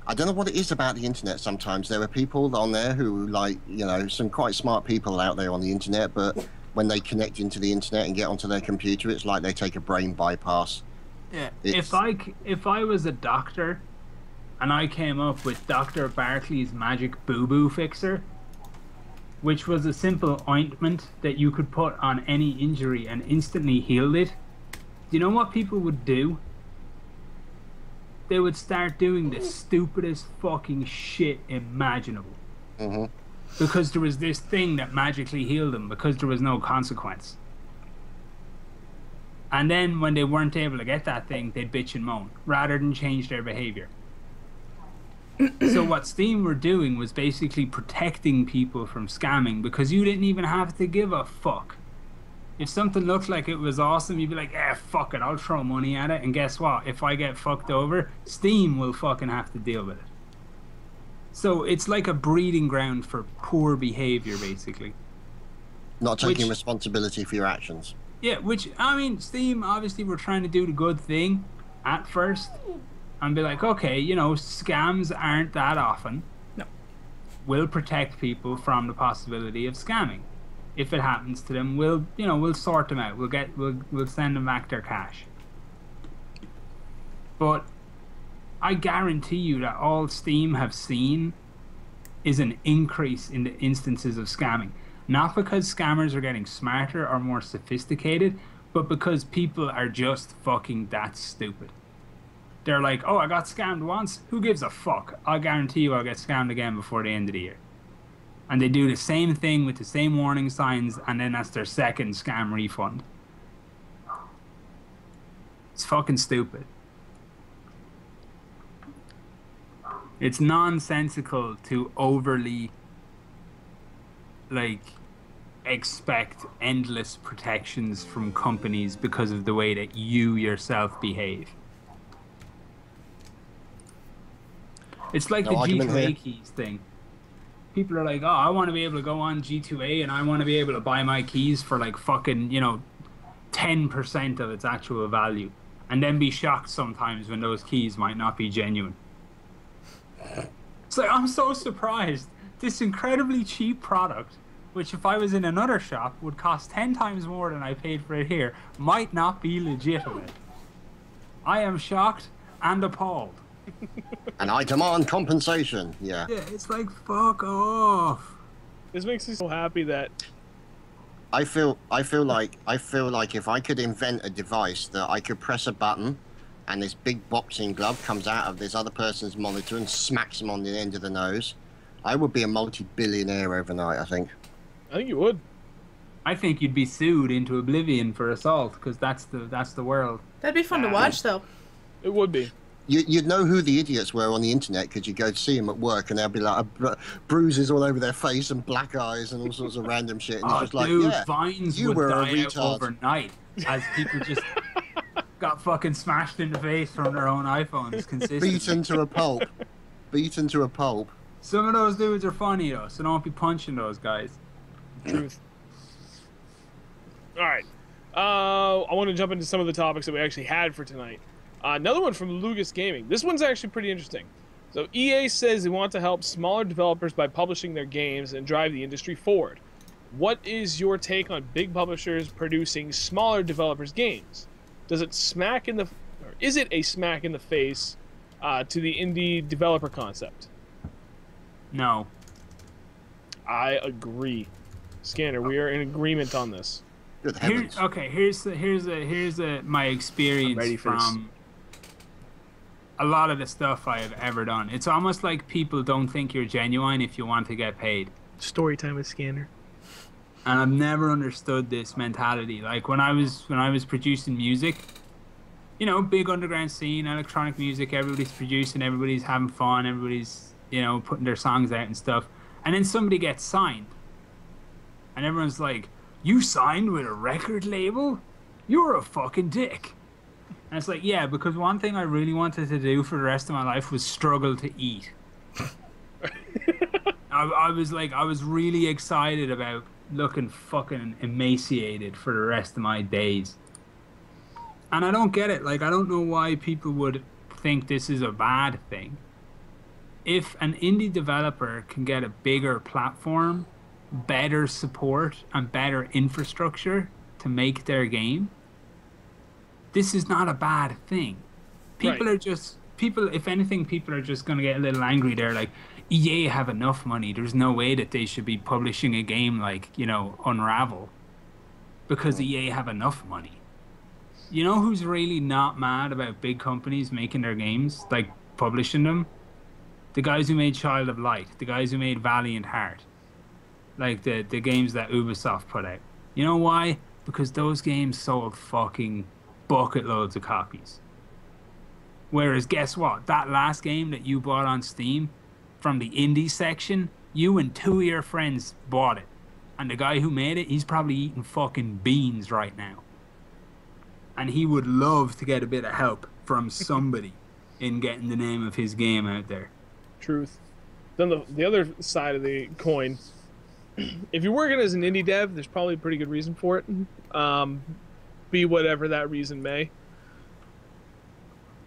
I don't know what it is about the internet sometimes. There are people on there who, like, you know, some quite smart people out there on the internet, but when they connect into the internet and get onto their computer, it's like they take a brain bypass. Yeah. If I was a doctor and I came up with Dr. Barkley's magic boo-boo fixer, which was a simple ointment that you could put on any injury and instantly healed it, do you know what people would do? They would start doing the stupidest fucking shit imaginable. Mm-hmm. Because there was this thing that magically healed them, because there was no consequence. And then when they weren't able to get that thing, they'd bitch and moan, rather than change their behavior. So what Steam were doing was basically protecting people from scamming, because you didn't even have to give a fuck. If something looked like it was awesome, you'd be like, eh, fuck it, I'll throw money at it, and guess what? If I get fucked over, Steam will fucking have to deal with it. So it's like a breeding ground for poor behavior, basically. Not taking responsibility for your actions. Yeah, which, I mean, Steam obviously were trying to do the good thing at first and be like, okay, you know, scams aren't that often. No. We'll protect people from the possibility of scamming. If it happens to them, we'll sort them out. We'll send them back their cash. But I guarantee you that all Steam have seen is an increase in the instances of scamming. Not because scammers are getting smarter or more sophisticated, but because people are just fucking that stupid. They're like, oh, I got scammed once. Who gives a fuck? I'll guarantee you I'll get scammed again before the end of the year. And they do the same thing with the same warning signs, and then that's their second scam refund. It's fucking stupid. It's nonsensical to overly, like, expect endless protections from companies because of the way that you yourself behave. It's like the G2A keys thing. People are like, oh, I want to be able to go on G2A and I want to be able to buy my keys for like fucking, 10% of its actual value. and then be shocked sometimes when those keys might not be genuine. It's like, I'm so surprised. This incredibly cheap product, which if I was in another shop would cost 10 times more than I paid for it here, might not be legitimate. I am shocked and appalled. And I demand compensation. Yeah. Yeah, it's like, fuck off. This makes me so happy that I feel like if I could invent a device that I could press a button and this big boxing glove comes out of this other person's monitor and smacks him on the end of the nose, I would be a multi-billionaire overnight, I think. I think you would. I think you'd be sued into oblivion for assault, because that's the world. That'd be fun to watch, though. It would be. You'd know who the idiots were on the internet because you go to see them at work and they'll be like bruises all over their face and black eyes and all sorts of random shit. And it's just like, dude, yeah, Vines you would were a die out retard. overnight as people just got fucking smashed in the face from their own iPhones consistently. Beaten to a pulp. Beaten to a pulp. Some of those dudes are funny though, so don't be punching those guys. Truth. All right. I want to jump into some of the topics that we actually had for tonight. Another one from Lucas Gaming. This one's actually pretty interesting. So EA says they want to help smaller developers by publishing their games and drive the industry forward. What is your take on big publishers producing smaller developers' games? Does it smack in the, or is it a smack in the face to the indie developer concept? No. I agree. Scanner, we are in agreement on this. Good heavens. Here's my experience from a lot of the stuff I have ever done. It's almost like people don't think you're genuine if you want to get paid. Story time with Scanner. And I've never understood this mentality. Like when I was producing music, you know, big underground scene, electronic music, everybody's producing, everybody's having fun, everybody's, you know, putting their songs out and stuff. And then somebody gets signed. And everyone's like, "You signed with a record label? You're a fucking dick." And it's like, yeah, because one thing I really wanted to do for the rest of my life was struggle to eat. I was really excited about looking fucking emaciated for the rest of my days. And I don't get it. Like, I don't know why people would think this is a bad thing. If an indie developer can get a bigger platform, better support, and better infrastructure to make their game, this is not a bad thing. People are just, if anything, people are just going to get a little angry. They're like, EA have enough money. There's no way that they should be publishing a game like, you know, Unravel, because EA have enough money. You know who's really not mad about big companies making their games, like publishing them? The guys who made Child of Light, the guys who made Valiant Heart, like the games that Ubisoft put out. You know why? Because those games sold fucking bucket loads of copies. Whereas guess what? That last game that you bought on Steam from the indie section, you and 2 of your friends bought it. And the guy who made it, he's probably eating fucking beans right now. And he would love to get a bit of help from somebody in getting the name of his game out there. Truth. Then the other side of the coin, if you're working as an indie dev, there's probably a pretty good reason for it. Be whatever that reason may.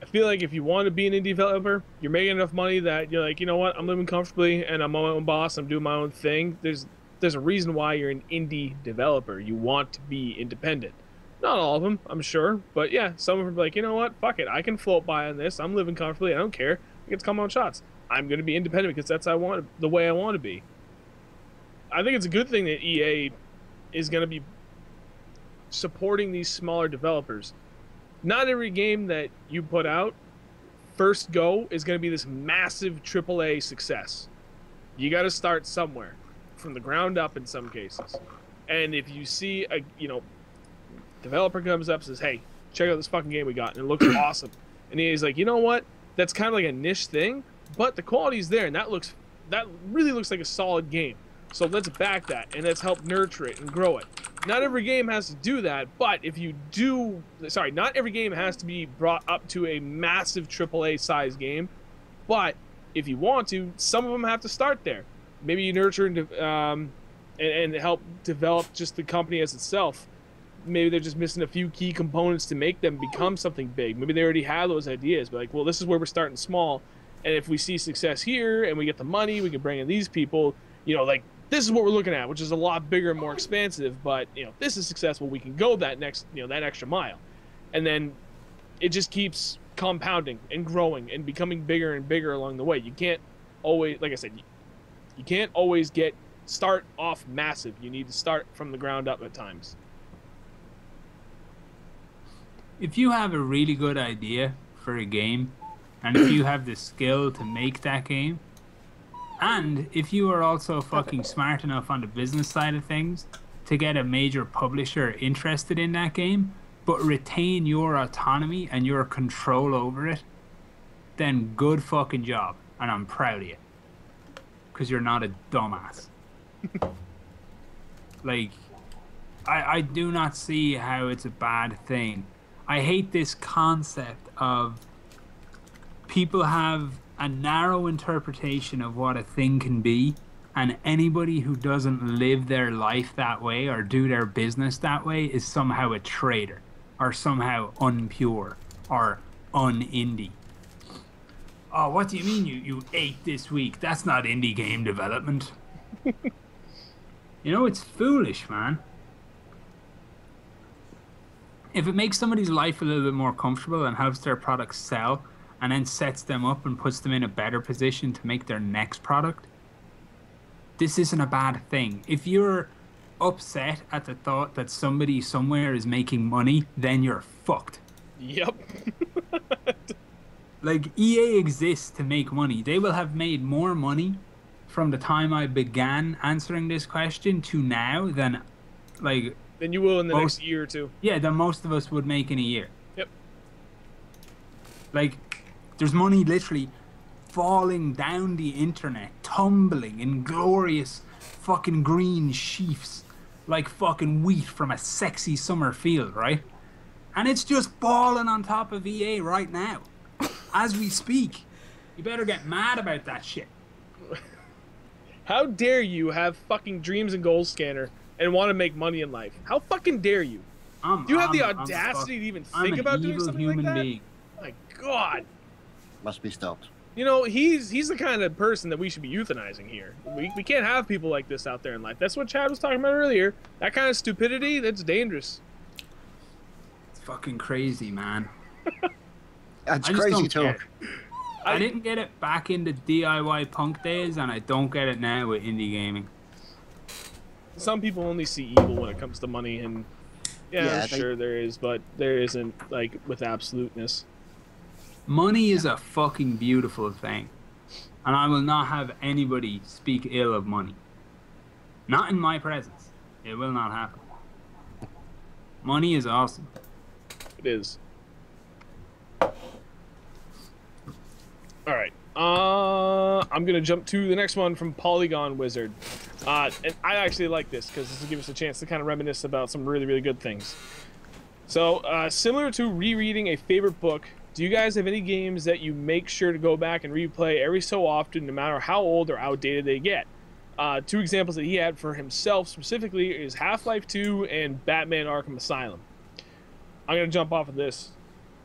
I feel like if you want to be an indie developer, you're making enough money that you're like, you know what, I'm living comfortably and I'm my own boss, I'm doing my own thing. There's a reason why you're an indie developer. You want to be independent. Not all of them, I'm sure, but yeah, some of them are like, you know what, fuck it, I can float by on this. I'm living comfortably. I don't care. I get to call my own shots. I'm going to be independent because that's the way I want to be. I think it's a good thing that EA is going to be supporting these smaller developers. Not every game that you put out first go is going to be this massive AAA success. You got to start somewhere, from the ground up in some cases. And if you see a developer comes up and says, "Hey, check out this fucking game we got, and it looks awesome," and EA's like, "You know what? That's kind of like a niche thing, but the quality's there, and that really looks like a solid game. So let's back that, and let's help nurture it and grow it." Not every game has to do that, but if you do... Sorry, not every game has to be brought up to a massive AAA size game, but if you want to, some of them have to start there. Maybe you nurture and help develop just the company as itself. maybe they're just missing a few key components to make them become something big. Maybe they already have those ideas, but like, well, this is where we're starting small, and if we see success here and we get the money, we can bring in these people, you know, like, this is what we're looking at, which is a lot bigger and more expansive, but, you know, this is successful, we can go that next, you know, that extra mile. And then it just keeps compounding and growing and becoming bigger and bigger along the way. You can't always, like I said, you can't always start off massive. You need to start from the ground up at times. If you have a really good idea for a game, and if you have the skill to make that game, and if you are also fucking smart enough on the business side of things to get a major publisher interested in that game, but retain your autonomy and your control over it, then good fucking job. And I'm proud of you. Because you're not a dumbass. Like, I do not see how it's a bad thing. I hate this concept of people have a narrow interpretation of what a thing can be, and anybody who doesn't live their life that way or do their business that way is somehow a traitor, or somehow unpure, or un-indie. Oh, what do you mean you ate this week? That's not indie game development. You know, it's foolish, man. If it makes somebody's life a little bit more comfortable and helps their product sell, and then sets them up and puts them in a better position to make their next product, this isn't a bad thing. If you're upset at the thought that somebody somewhere is making money, then you're fucked. Yep. Like, EA exists to make money. They will have made more money from the time I began answering this question to now than, like... Than you will in the next year or two. Yeah, than most of us would make in a year. Yep. Like, there's money literally falling down the internet, tumbling in glorious fucking green sheafs, like fucking wheat from a sexy summer field, right? And it's just falling on top of EA right now. As we speak. You better get mad about that shit. How dare you have fucking dreams and goals scanner and want to make money in life? How fucking dare you? Do you have the audacity to even think about doing something like that? Being. My God. Must be stopped. You know, he's the kind of person that we should be euthanizing here. We can't have people like this out there in life. That's what Chad was talking about earlier. That kind of stupidity, that's dangerous. It's fucking crazy, man. That's crazy talk. I didn't get it back in the DIY punk days, and I don't get it now with indie gaming. Some people only see evil when it comes to money, and yeah, sure there is, but there isn't, like, with absoluteness. Money is a fucking beautiful thing, and I will not have anybody speak ill of money. Not in my presence. It will not happen. Money is awesome. It is. Alright, I'm going to jump to the next one from Polygon Wizard. And I actually like this, because this will give us a chance to kind of reminisce about some really, really good things. So, similar to rereading a favorite book, do you guys have any games that you make sure to go back and replay every so often, no matter how old or outdated they get? Two examples that he had for himself specifically is Half-Life 2 and Batman Arkham Asylum. I'm going to jump off of this,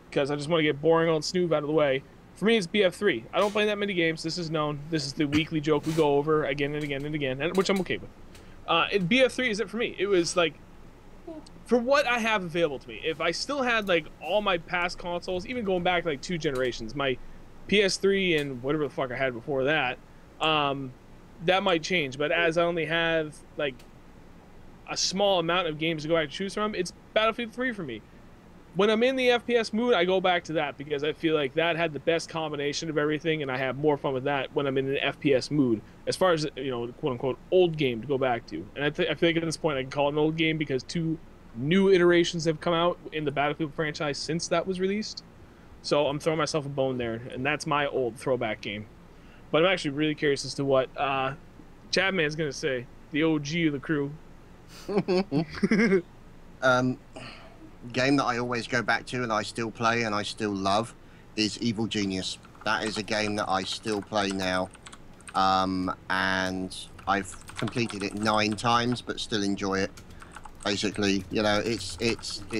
because I just want to get boring old Snoop out of the way. For me, it's BF3. I don't play that many games. This is known. This is the weekly joke we go over again and again and again, which I'm okay with. BF3 is it for me. It was like, for what I have available to me, if I still had like all my past consoles, even going back like 2 generations, my PS3 and whatever the fuck I had before that, that might change. But as I only have like a small amount of games to go back to choose from, it's Battlefield 3 for me. When I'm in the FPS mood, I go back to that because I feel like that had the best combination of everything, and I have more fun with that when I'm in an FPS mood. As far as, you know, quote-unquote, old game to go back to. And I feel like at this point I can call it an old game because 2 new iterations have come out in the Battlefield franchise since that was released. So I'm throwing myself a bone there, and that's my old throwback game. But I'm actually really curious as to what Chadman's going to say, the OG of the crew. Game that I always go back to and I still play and I still love is Evil Genius. That is a game that I still play now, and I've completed it 9 times but still enjoy it. Basically, you know, it's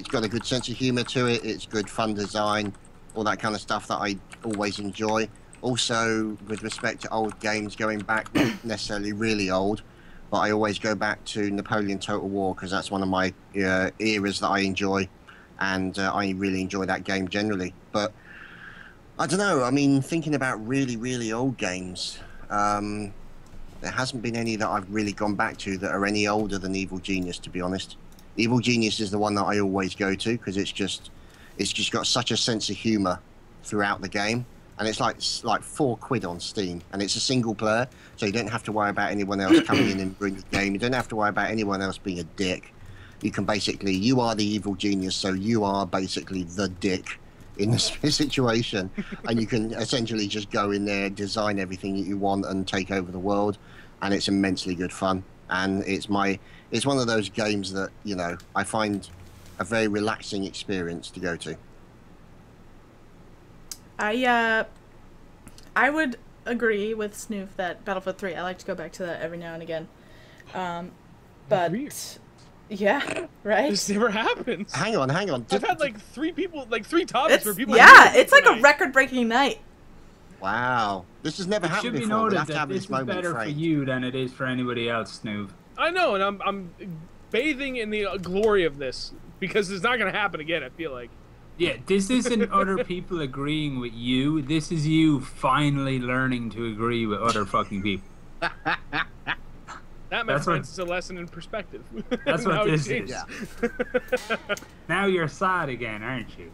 got a good sense of humor to it. It's good fun design, all that kind of stuff that I always enjoy. Also, with respect to old games, going back, not necessarily really old, but I always go back to Napoleon Total War because that's one of my eras that I enjoy, and I really enjoy that game generally. But I don't know. I mean, thinking about really, really old games, there hasn't been any that I've really gone back to that are any older than Evil Genius, to be honest. Evil Genius is the one that I always go to because it's just got such a sense of humor throughout the game. And it's like £4 on Steam, and it's a single player, so you don't have to worry about anyone else coming in and ruining the game. You don't have to worry about anyone else being a dick. You can basically, you are the evil genius, so you are basically the dick in this situation, and you can essentially just go in there, design everything that you want, and take over the world. And it's immensely good fun. And it's one of those games that, you know, I find a very relaxing experience to go to. I would agree with Snoof that Battlefield 3, I like to go back to that every now and again. But Weird. yeah, right? This never happens. Hang on. I've had like three topics where people. Yeah, it's like a record-breaking night. Wow, this has never It happened should be before. We'll noted have to that have this this is moment better for framed. you than it is for anybody else, Snoop. I know, and I'm bathing in the glory of this because it's not going to happen again. I feel like. Yeah, this isn't other people agreeing with you. This is you finally learning to agree with other fucking people. That, my friends, is a lesson in perspective. That's what this is. Yeah. Now you're sad again, aren't you?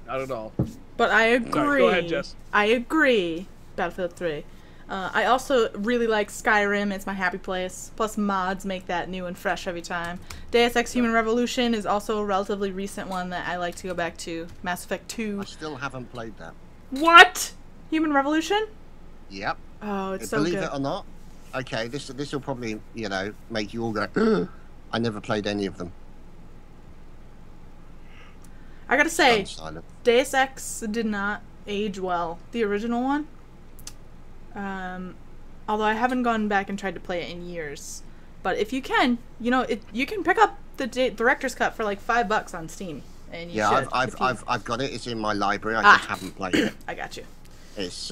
Not at all. But I agree. Sorry, go ahead, Jess. I agree. Battlefield 3. I also really like Skyrim. It's my happy place. Plus, mods make that new and fresh every time. Deus Ex Human Revolution is also a relatively recent one that I like to go back to. Mass Effect 2. I still haven't played that. What? Human Revolution? Yep. Oh, it's so Believe good. it or not. Okay, this will probably, you know, make you all go, I never played any of them. I gotta say, I'm silent. Deus Ex did not age well. The original one. Although I haven't gone back and tried to play it in years. But if you can, you know, you can pick up the director's cut for like $5 on Steam. And you should. I've got it. It's in my library. I just haven't played it. I got you. It's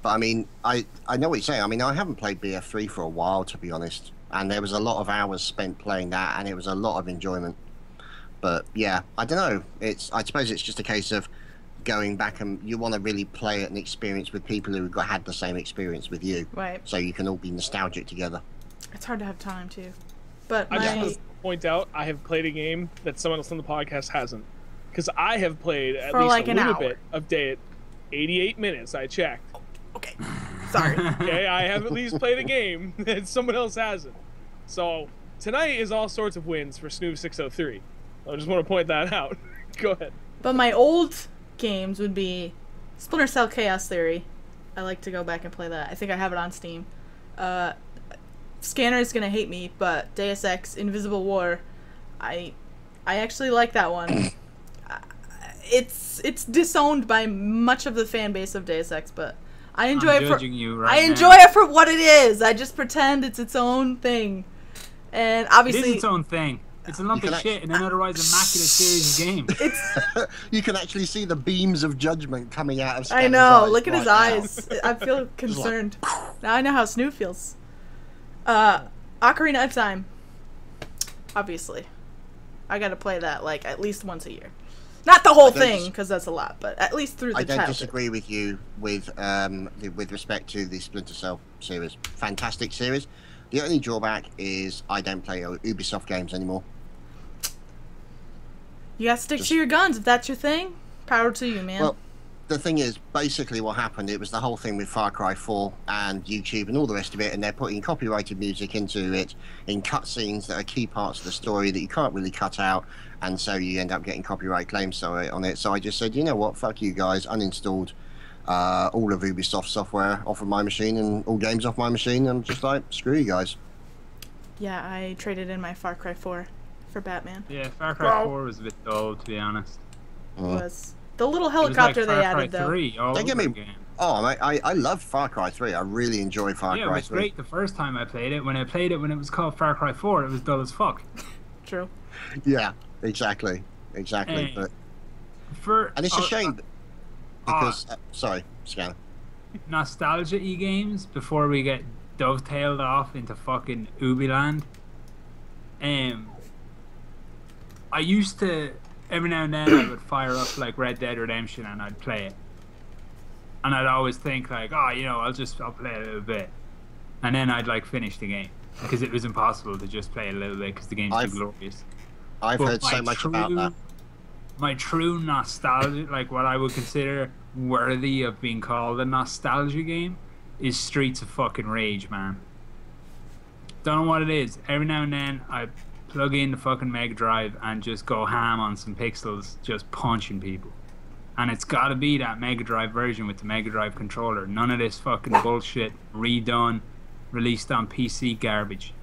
but I mean, I know what you're saying. I mean, I haven't played BF3 for a while, to be honest. And there was a lot of hours spent playing that, and it was a lot of enjoyment. But yeah, I don't know. I suppose it's just a case of going back, and you want to really play it and experience with people who had the same experience with you. Right. So you can all be nostalgic together. It's hard to have time too. But I just want to point out I have played a game that someone else on the podcast hasn't, because I have played at For least like a an little hour. bit of Day. 88 minutes. I checked. Okay. Sorry. Okay, I have at least played a game that someone else hasn't. So tonight is all sorts of wins for Snoop 603. I just want to point that out. Go ahead. But my old games would be Splinter Cell Chaos Theory. I like to go back and play that. I think I have it on Steam. Scanner is gonna hate me, but Deus Ex Invisible War, I actually like that one. It's disowned by much of the fan base of Deus Ex, but I enjoy I'm it judging you right I now. enjoy it for what it is. I just pretend it's its own thing, and It obviously is its own thing. It's a lump You of can shit in an otherwise immaculate series of games. it's. You can actually see the beams of judgment coming out of I Scanner's know. eyes Look at his right now. eyes. I feel concerned. Now I know how Snoop feels. Ocarina of Time. Obviously, I gotta play that like at least once a year. Not the whole don't thing, dis- because that's a lot, but at least through the I don't childhood. disagree with you with respect to the Splinter Cell series. Fantastic series. The only drawback is I don't play Ubisoft games anymore. You gotta stick to your guns if that's your thing. Power to you, man. Well, the thing is, basically what happened, it was the whole thing with Far Cry 4 and YouTube and all the rest of it, and they're putting copyrighted music into it in cutscenes that are key parts of the story that you can't really cut out, and so you end up getting copyright claims on it. So I just said, you know what, fuck you guys, uninstalled all of Ubisoft software off of my machine and all games off my machine. I'm just like, screw you guys. Yeah, I traded in my Far Cry 4 for Batman. Yeah, Far Cry 4 was a bit dull, to be honest. It was the little It was helicopter like they Far Cry added, though. 3 all Don't get over me- again. Oh, I love Far Cry 3. I really enjoy Far Yeah, it Cry was 3. great the first time I played it. When I played it when it was called Far Cry 4, it was dull as fuck. True. Yeah, exactly. Hey, But for and it's a shame because sorry, Scanner. nostalgia games, before we get dovetailed off into fucking Ubiland, I used to, every now and then I would fire up like Red Dead Redemption and I'd play it, and I'd always think like, oh, you know, I'll play a little bit, and then I'd like finish the game because it was impossible to just play a little bit because the game's too glorious. I've heard so much about that. My true nostalgia, like what I would consider worthy of being called a nostalgia game, is Streets of fucking Rage, man. Don't know what it is. Every now and then I plug in the fucking Mega Drive and just go ham on some pixels, just punching people. And it's gotta be that Mega Drive version with the Mega Drive controller. None of this fucking bullshit redone, released on PC garbage.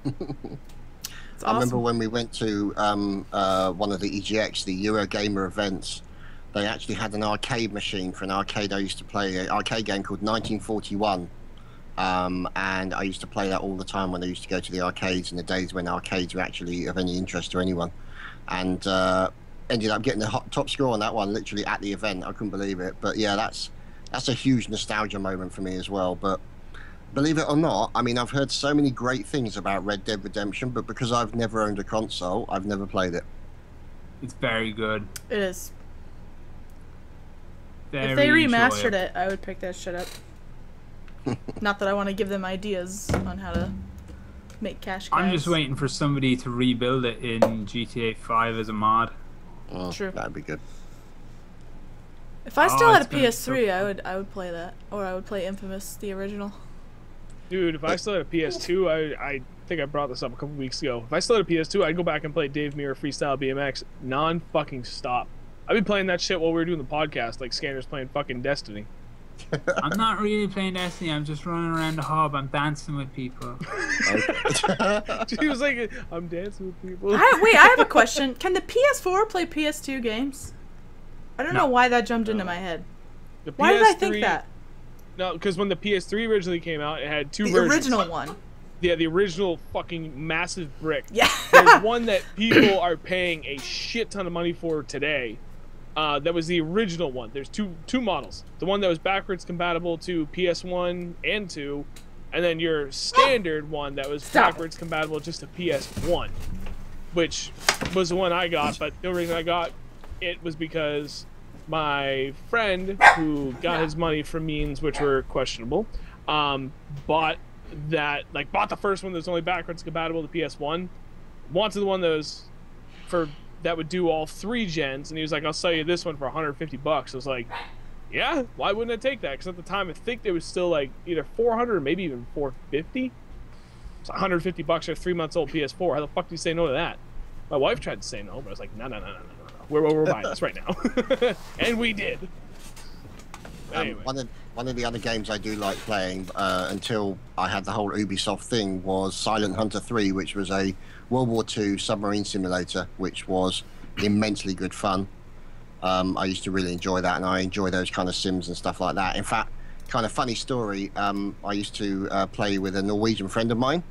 It's I remember awesome. when we went to one of the EGX, the Eurogamer events, they actually had an arcade machine for an arcade I used to play, an arcade game called 1941. And I used to play that all the time when I used to go to the arcades in the days when arcades were actually of any interest to anyone. And ended up getting the top score on that one literally at the event. I couldn't believe it. But yeah, that's a huge nostalgia moment for me as well. But believe it or not, I mean, I've heard so many great things about Red Dead Redemption, but because I've never owned a console, I've never played it. It's very good. It is. Very If they remastered enjoyable. it, I would pick that shit up. Not that I want to give them ideas on how to make cash cows. I'm just waiting for somebody to rebuild it in GTA 5 as a mod. Oh, True. That'd be good. If I still had a it's gonna be PS3, I would play that, or I would play Infamous, the original. Dude, if I still had a PS2, I think I brought this up a couple weeks ago. If I still had a PS2, I'd go back and play Dave Mirra Freestyle BMX non-fucking stop. I've been playing that shit while we were doing the podcast, like Scanner's playing fucking Destiny. I'm not really playing Destiny, I'm just running around the hub, I'm dancing with people. She was like, I'm dancing with people. Wait, I have a question. Can the PS4 play PS2 games? I don't know why that jumped into my head. The Why did I PS3 think that? No, because when the PS3 originally came out, it had two The versions. original one. Yeah, the original fucking massive brick. Yeah. There's one that people are paying a shit ton of money for today. That was the original one. There's two models. The one that was backwards compatible to PS1 and 2, and then your standard one that was backwards compatible just to PS1, which was the one I got. But the reason I got it was because my friend, who got his money from means which were questionable, bought the first one that was only backwards compatible to PS1, wanted the one that was that would do all three gens, and he was like, I'll sell you this one for $150. I was like, yeah, why wouldn't I take that? Because at the time I think it was still like either $400 or maybe even $450. It's $150 for a 3 months old PS4. How the fuck do you say no to that? My wife tried to say no, but I was like, no. We're buying this right now. And we did. Anyway. One of the other games I do like playing until I had the whole Ubisoft thing was Silent Hunter 3, which was a World War II submarine simulator, which was immensely good fun. I used to really enjoy that, and I enjoy those kind of sims and stuff like that. In fact, kind of funny story, I used to play with a Norwegian friend of mine,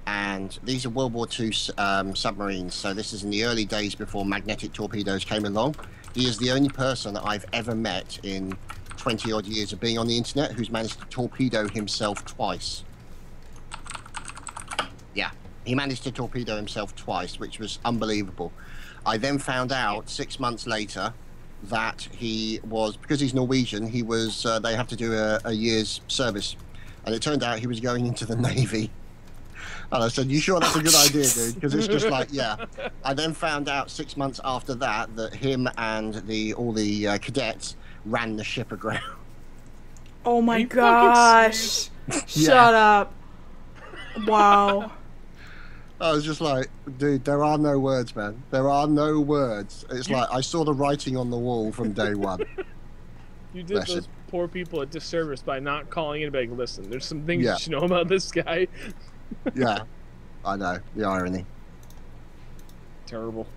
and these are World War II submarines, so this is in the early days before magnetic torpedoes came along. He is the only person that I've ever met in 20 odd years of being on the internet who's managed to torpedo himself twice. Yeah, he managed to torpedo himself twice, which was unbelievable. I then found out 6 months later that he was, because he's Norwegian, he was they have to do a year's service, and it turned out he was going into the Navy. And I said, you sure that's a good idea, dude? Because it's just like, yeah. I then found out 6 months after that him and all the cadets ran the ship aground. Oh my gosh. Shut up. Wow. I was just like, dude, there are no words, man. There are no words. It's like I saw the writing on the wall from day one. You did those poor people a disservice by not calling in and being, listen, there's some things you should know about this guy. Yeah, I know. The irony. Terrible.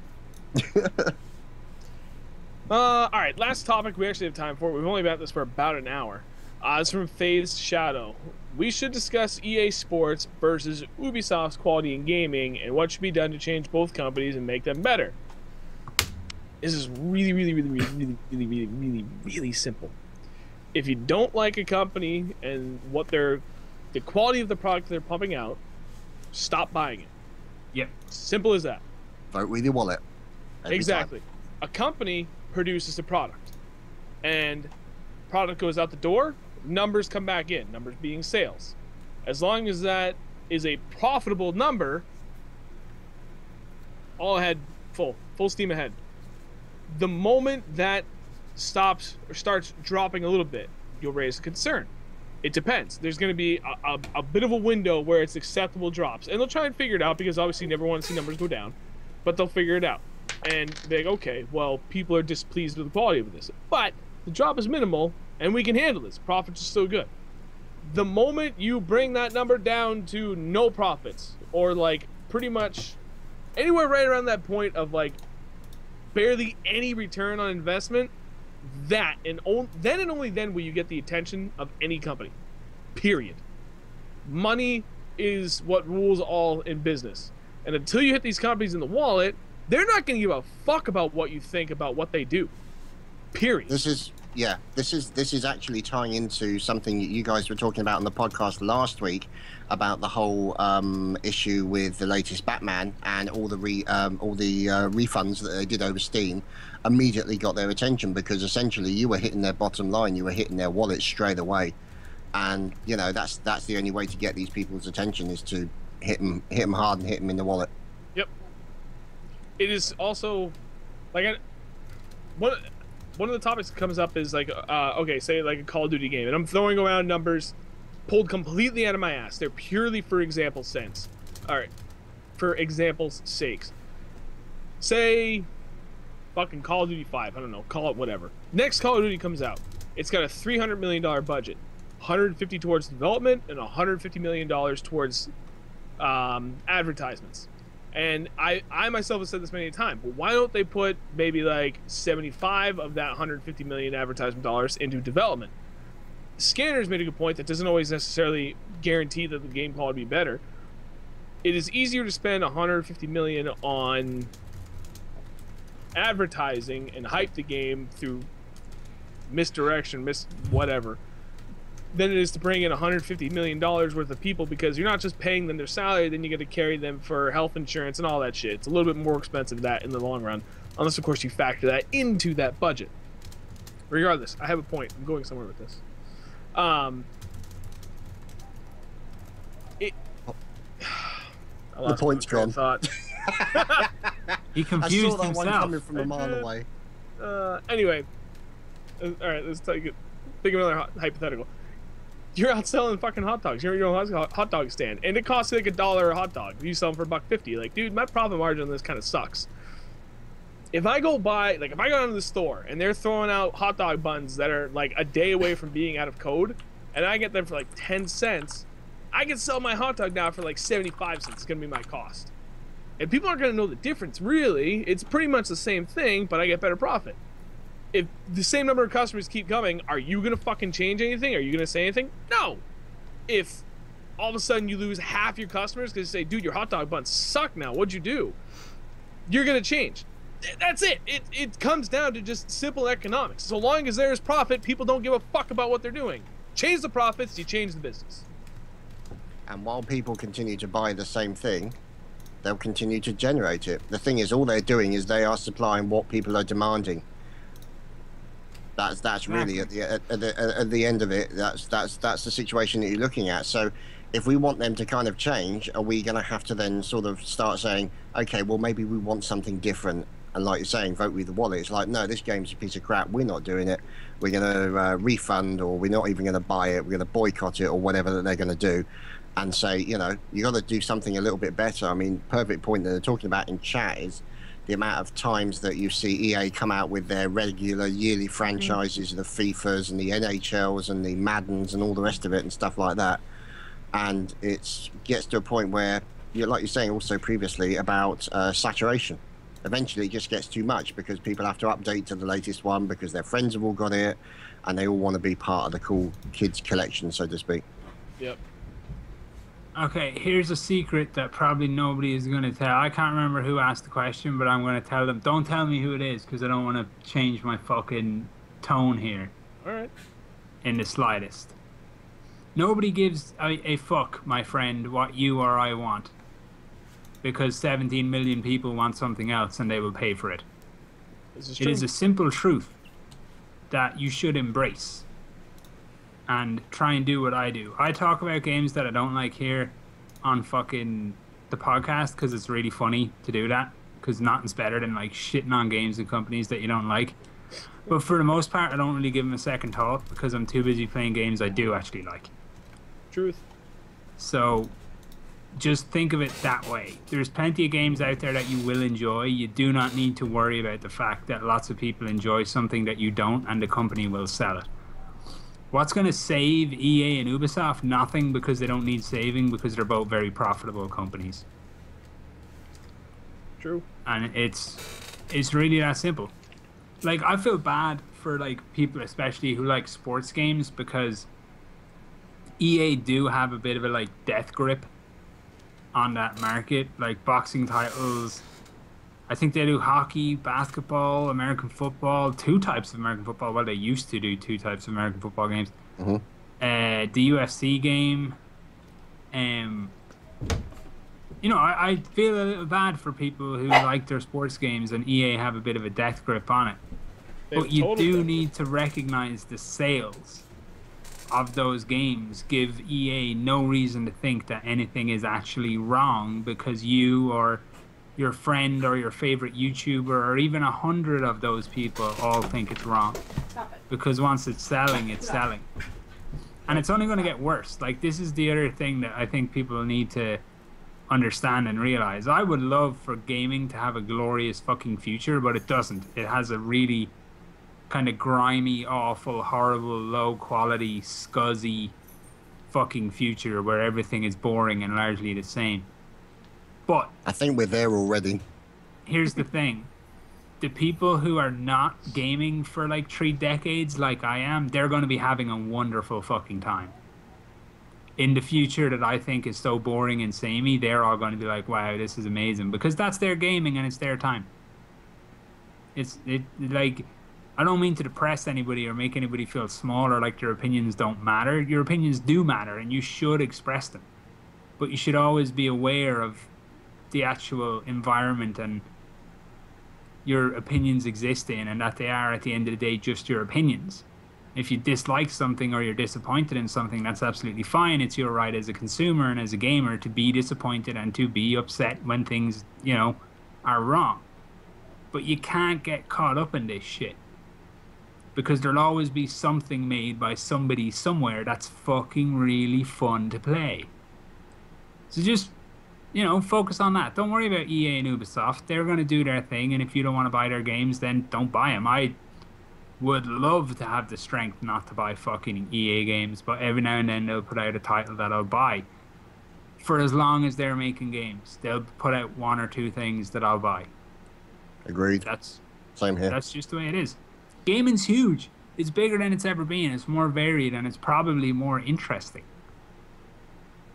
Alright, last topic we actually have time for. We've only been at this for about an hour. Odds from Faith's Shadow. We should discuss EA Sports versus Ubisoft's quality in gaming and what should be done to change both companies and make them better. This is really simple. If you don't like a company and the quality of the product they're pumping out, stop buying it. Yep. Simple as that. Vote with your wallet. Exactly. Time. A company produces a product, and product goes out the door, numbers come back in, numbers being sales. As long as that is a profitable number, all ahead, full steam ahead. The moment that stops or starts dropping a little bit, you'll raise a concern. It depends. There's going to be a bit of a window where it's acceptable drops, and they'll try and figure it out because obviously you never want to see numbers go down, but they'll figure it out. And they're like, okay, well, people are displeased with the quality of this, but the drop is minimal, and we can handle this. Profits are still good. The moment you bring that number down to no profits, or like pretty much anywhere right around that point of like barely any return on investment, then and only then will you get the attention of any company. Period. Money is what rules all in business. And until you hit these companies in the wallet, they're not going to give a fuck about what you think about what they do. Period. This is actually tying into something you guys were talking about on the podcast last week about the whole issue with the latest Batman, and all the refunds that they did over Steam immediately got their attention, because essentially you were hitting their bottom line, you were hitting their wallet straight away, and you know that's the only way to get these people's attention, is to hit them hard and hit them in the wallet. Yep. It is also like one of the topics that comes up is like, okay, say like a Call of Duty game, and I'm throwing around numbers pulled completely out of my ass. They're purely for example's sense. All right, for example's sakes. Say, fucking Call of Duty 5. I don't know, call it whatever. Next Call of Duty comes out. It's got a $300 million budget, 150 towards development, and $150 million towards advertisements. And I myself have said this many times, but why don't they put maybe like 75 of that 150 million advertisement dollars into development? Scanners made a good point that doesn't always necessarily guarantee that the game quality will be better. It is easier to spend 150 million on advertising and hype the game through misdirection, whatever, than it is to bring in $150 million worth of people, because you're not just paying them their salary, then you got to carry them for health insurance and all that shit. It's a little bit more expensive that in the long run, unless of course you factor that into that budget. Regardless, I have a point. I'm going somewhere with this. The point's gone. He confused I saw that himself. one coming from a mile away. Anyway, all right, let's think of another hypothetical. You're out selling fucking hot dogs. You're your own hot dog stand, and it costs you like $1 a hot dog. You sell them for $1.50. Like, dude, my profit margin on this kind of sucks. If I go down to the store and they're throwing out hot dog buns that are like a day away from being out of code, and I get them for like 10 cents, I can sell my hot dog now for like 75 cents. It's gonna be my cost. And people aren't gonna know the difference, really. It's pretty much the same thing, but I get better profit. If the same number of customers keep coming, are you gonna fucking change anything? Are you gonna say anything? No. If all of a sudden you lose half your customers because you say, dude, your hot dog buns suck now, what'd you do? You're gonna change. That's it. It comes down to just simple economics. So long as there is profit, people don't give a fuck about what they're doing. Change the profits, you change the business. And while people continue to buy the same thing, they'll continue to generate it. The thing is, all they're doing is they are supplying what people are demanding. That's really at the end of it. That's the situation that you're looking at. So if we want them to kind of change, are we going to have to then sort of start saying, okay, well, maybe we want something different? And like you're saying, vote with the wallet. It's like, no, this game's a piece of crap. We're not doing it. We're going to refund, or we're not even going to buy it. We're going to boycott it, or whatever that they're going to do, and say, you know, you got to do something a little bit better. I mean, perfect point that they're talking about in chat is the amount of times that you see EA come out with their regular yearly franchises, the FIFAs and the NHLs and the Maddens and all the rest of it and stuff like that. And it gets to a point where, like you're saying also previously about saturation. eventually it just gets too much because people have to update to the latest one because their friends have all got it and they all want to be part of the cool kids collection, so to speak. Yep. Okay, here's a secret that probably nobody is going to tell. I can't remember who asked the question, but I'm going to tell them. Don't tell me who it is because I don't want to change my fucking tone here. All right. In the slightest. Nobody gives a fuck, my friend, what you or I want. Because 17 million people want something else and they will pay for it. This is true. It is a simple truth that you should embrace. And try and do what I do. I talk about games that I don't like here on fucking the podcast because it's really funny to do that. Because nothing's better than like shitting on games and companies that you don't like. But for the most part, I don't really give them a second thought because I'm too busy playing games I do actually like. Truth. So just think of it that way. There's plenty of games out there that you will enjoy. You do not need to worry about the fact that lots of people enjoy something that you don't and the company will sell it. What's going to save EA and Ubisoft? Nothing, because they don't need saving because they're both very profitable companies. True. And it's really that simple. Like, I feel bad for like people especially who like sports games because EA do have a bit of a like death grip on that market, like boxing titles. I think they do hockey, basketball, American football, 2 types of American football. Well, they used to do 2 types of American football games. Mm-hmm. The UFC game. You know, I feel a little bad for people who like their sports games and EA have a bit of a death grip on it. But you do need to recognize the sales of those games give EA no reason to think that anything is actually wrong because you or your friend or your favorite YouTuber or even 100 of those people all think it's wrong. Stop it. Because once it's selling, it's selling. And it's only going to get worse. Like, this is the other thing that I think people need to understand and realize. I would love for gaming to have a glorious fucking future, but it doesn't. It has a really kind of grimy, awful, horrible, low quality, scuzzy fucking future where everything is boring and largely the same. But I think we're there already. Here's the thing. The people who are not gaming for like 3 decades like I am, they're going to be having a wonderful fucking time. In the future that I think is so boring and samey, they're all going to be like, wow, this is amazing. Because that's their gaming and it's their time. Like, I don't mean to depress anybody or make anybody feel small or like their opinions don't matter. Your opinions do matter and you should express them. But you should always be aware of the actual environment and your opinions exist in, and that they are at the end of the day just your opinions. If you dislike something or you're disappointed in something, that's absolutely fine. It's your right as a consumer and as a gamer to be disappointed and to be upset when things, you know, are wrong. But you can't get caught up in this shit because there'll always be something made by somebody somewhere that's fucking really fun to play. So just, you know, focus on that. Don't worry about EA and Ubisoft. They're going to do their thing, and if you don't want to buy their games, then don't buy them. I would love to have the strength not to buy fucking EA games, but every now and then they'll put out a title that I'll buy. For as long as they're making games, they'll put out 1 or 2 things that I'll buy. Agreed. Same here. That's just the way it is. Gaming's huge. It's bigger than it's ever been. It's more varied, and it's probably more interesting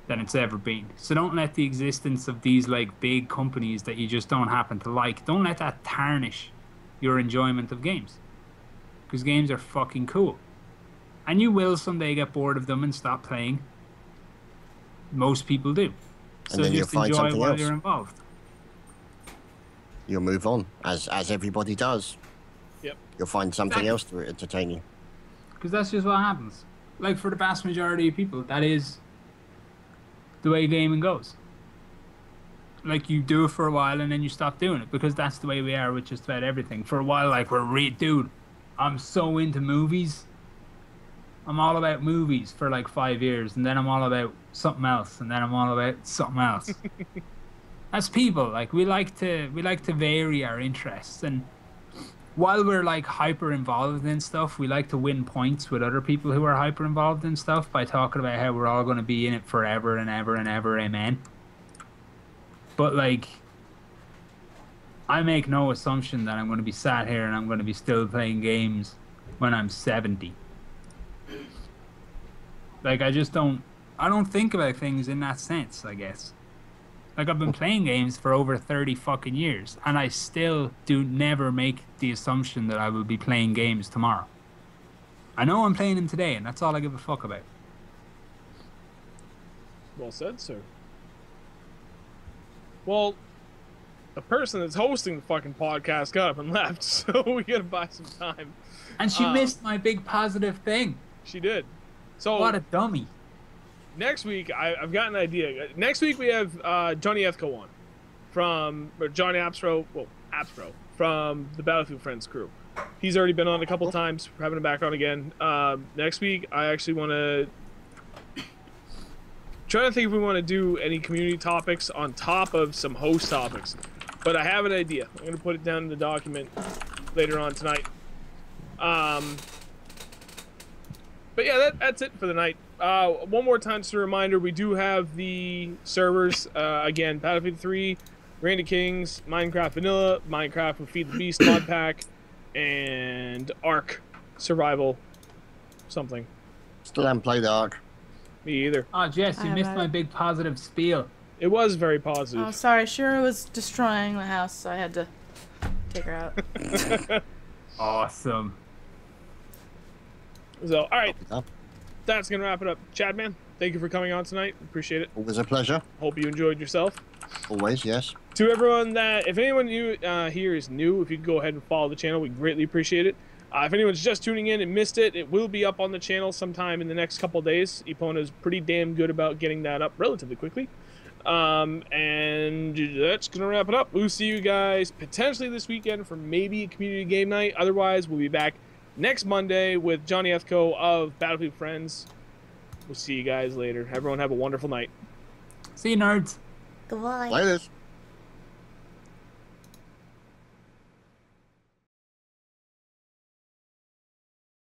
than it's ever been. So don't let the existence of these like big companies that you just don't happen to like, don't let that tarnish your enjoyment of games. Because games are fucking cool. And you will someday get bored of them and stop playing. Most people do. So just enjoy while you're involved. You'll move on, as everybody does. Yep. You'll find something else to entertain you. Because that's just what happens. Like, for the vast majority of people, that is the way gaming goes. Like, you do it for a while and then you stop doing it, because that's the way we are with just about everything. For a while, like, dude, I'm so into movies. I'm all about movies for like 5 years, and then I'm all about something else, and then I'm all about something else. As people, like, we like to vary our interests, and while we're like hyper involved in stuff, we like to win points with other people who are hyper involved in stuff by talking about how we're all going to be in it forever and ever and ever, amen. But like, I make no assumption that I'm going to be sat here and I'm going to be still playing games when I'm 70. Like, I don't think about things in that sense, I guess. Like, I've been playing games for over 30 fucking years, and I still do never make the assumption that I will be playing games tomorrow. I know I'm playing them today, and that's all I give a fuck about. Well said, sir. Well, the person that's hosting the fucking podcast got up and left, so we gotta buy some time. And she missed my big positive thing. She did. So what a dummy. Next week, I've got an idea. Next week we have Johnny Ethko on Johnny Apsro from the Battlefield Friends crew. He's already been on a couple times. We're having him back on again. Next week, I actually want to try to think if we want to do any community topics on top of some host topics. But I have an idea. I'm going to put it down in the document later on tonight. But yeah, that's it for the night. One more time, just a reminder, we do have the servers. Again, Battlefield 3, Randy Kings, Minecraft Vanilla, Minecraft with Feed the Beast mod pack, and Ark Survival something. Still haven't played Ark. Me either. Oh, Jess, you missed my big positive spiel. It was very positive. Oh, sorry. Shira was destroying the house, so I had to take her out. Awesome. So, all right. That's going to wrap it up. Chad, man, thank you for coming on tonight. Appreciate it. Always a pleasure. Hope you enjoyed yourself. Always, yes. To everyone if anyone new here is new, if you could go ahead and follow the channel, we greatly appreciate it. If anyone's just tuning in and missed it, it will be up on the channel sometime in the next couple of days. Epona is pretty damn good about getting that up relatively quickly. And that's going to wrap it up. We'll see you guys potentially this weekend for maybe a community game night. Otherwise, we'll be back next Monday with Johnny Ethko of Battlefield Friends. We'll see you guys later. Everyone have a wonderful night. See you, nerds. Goodbye. Laters.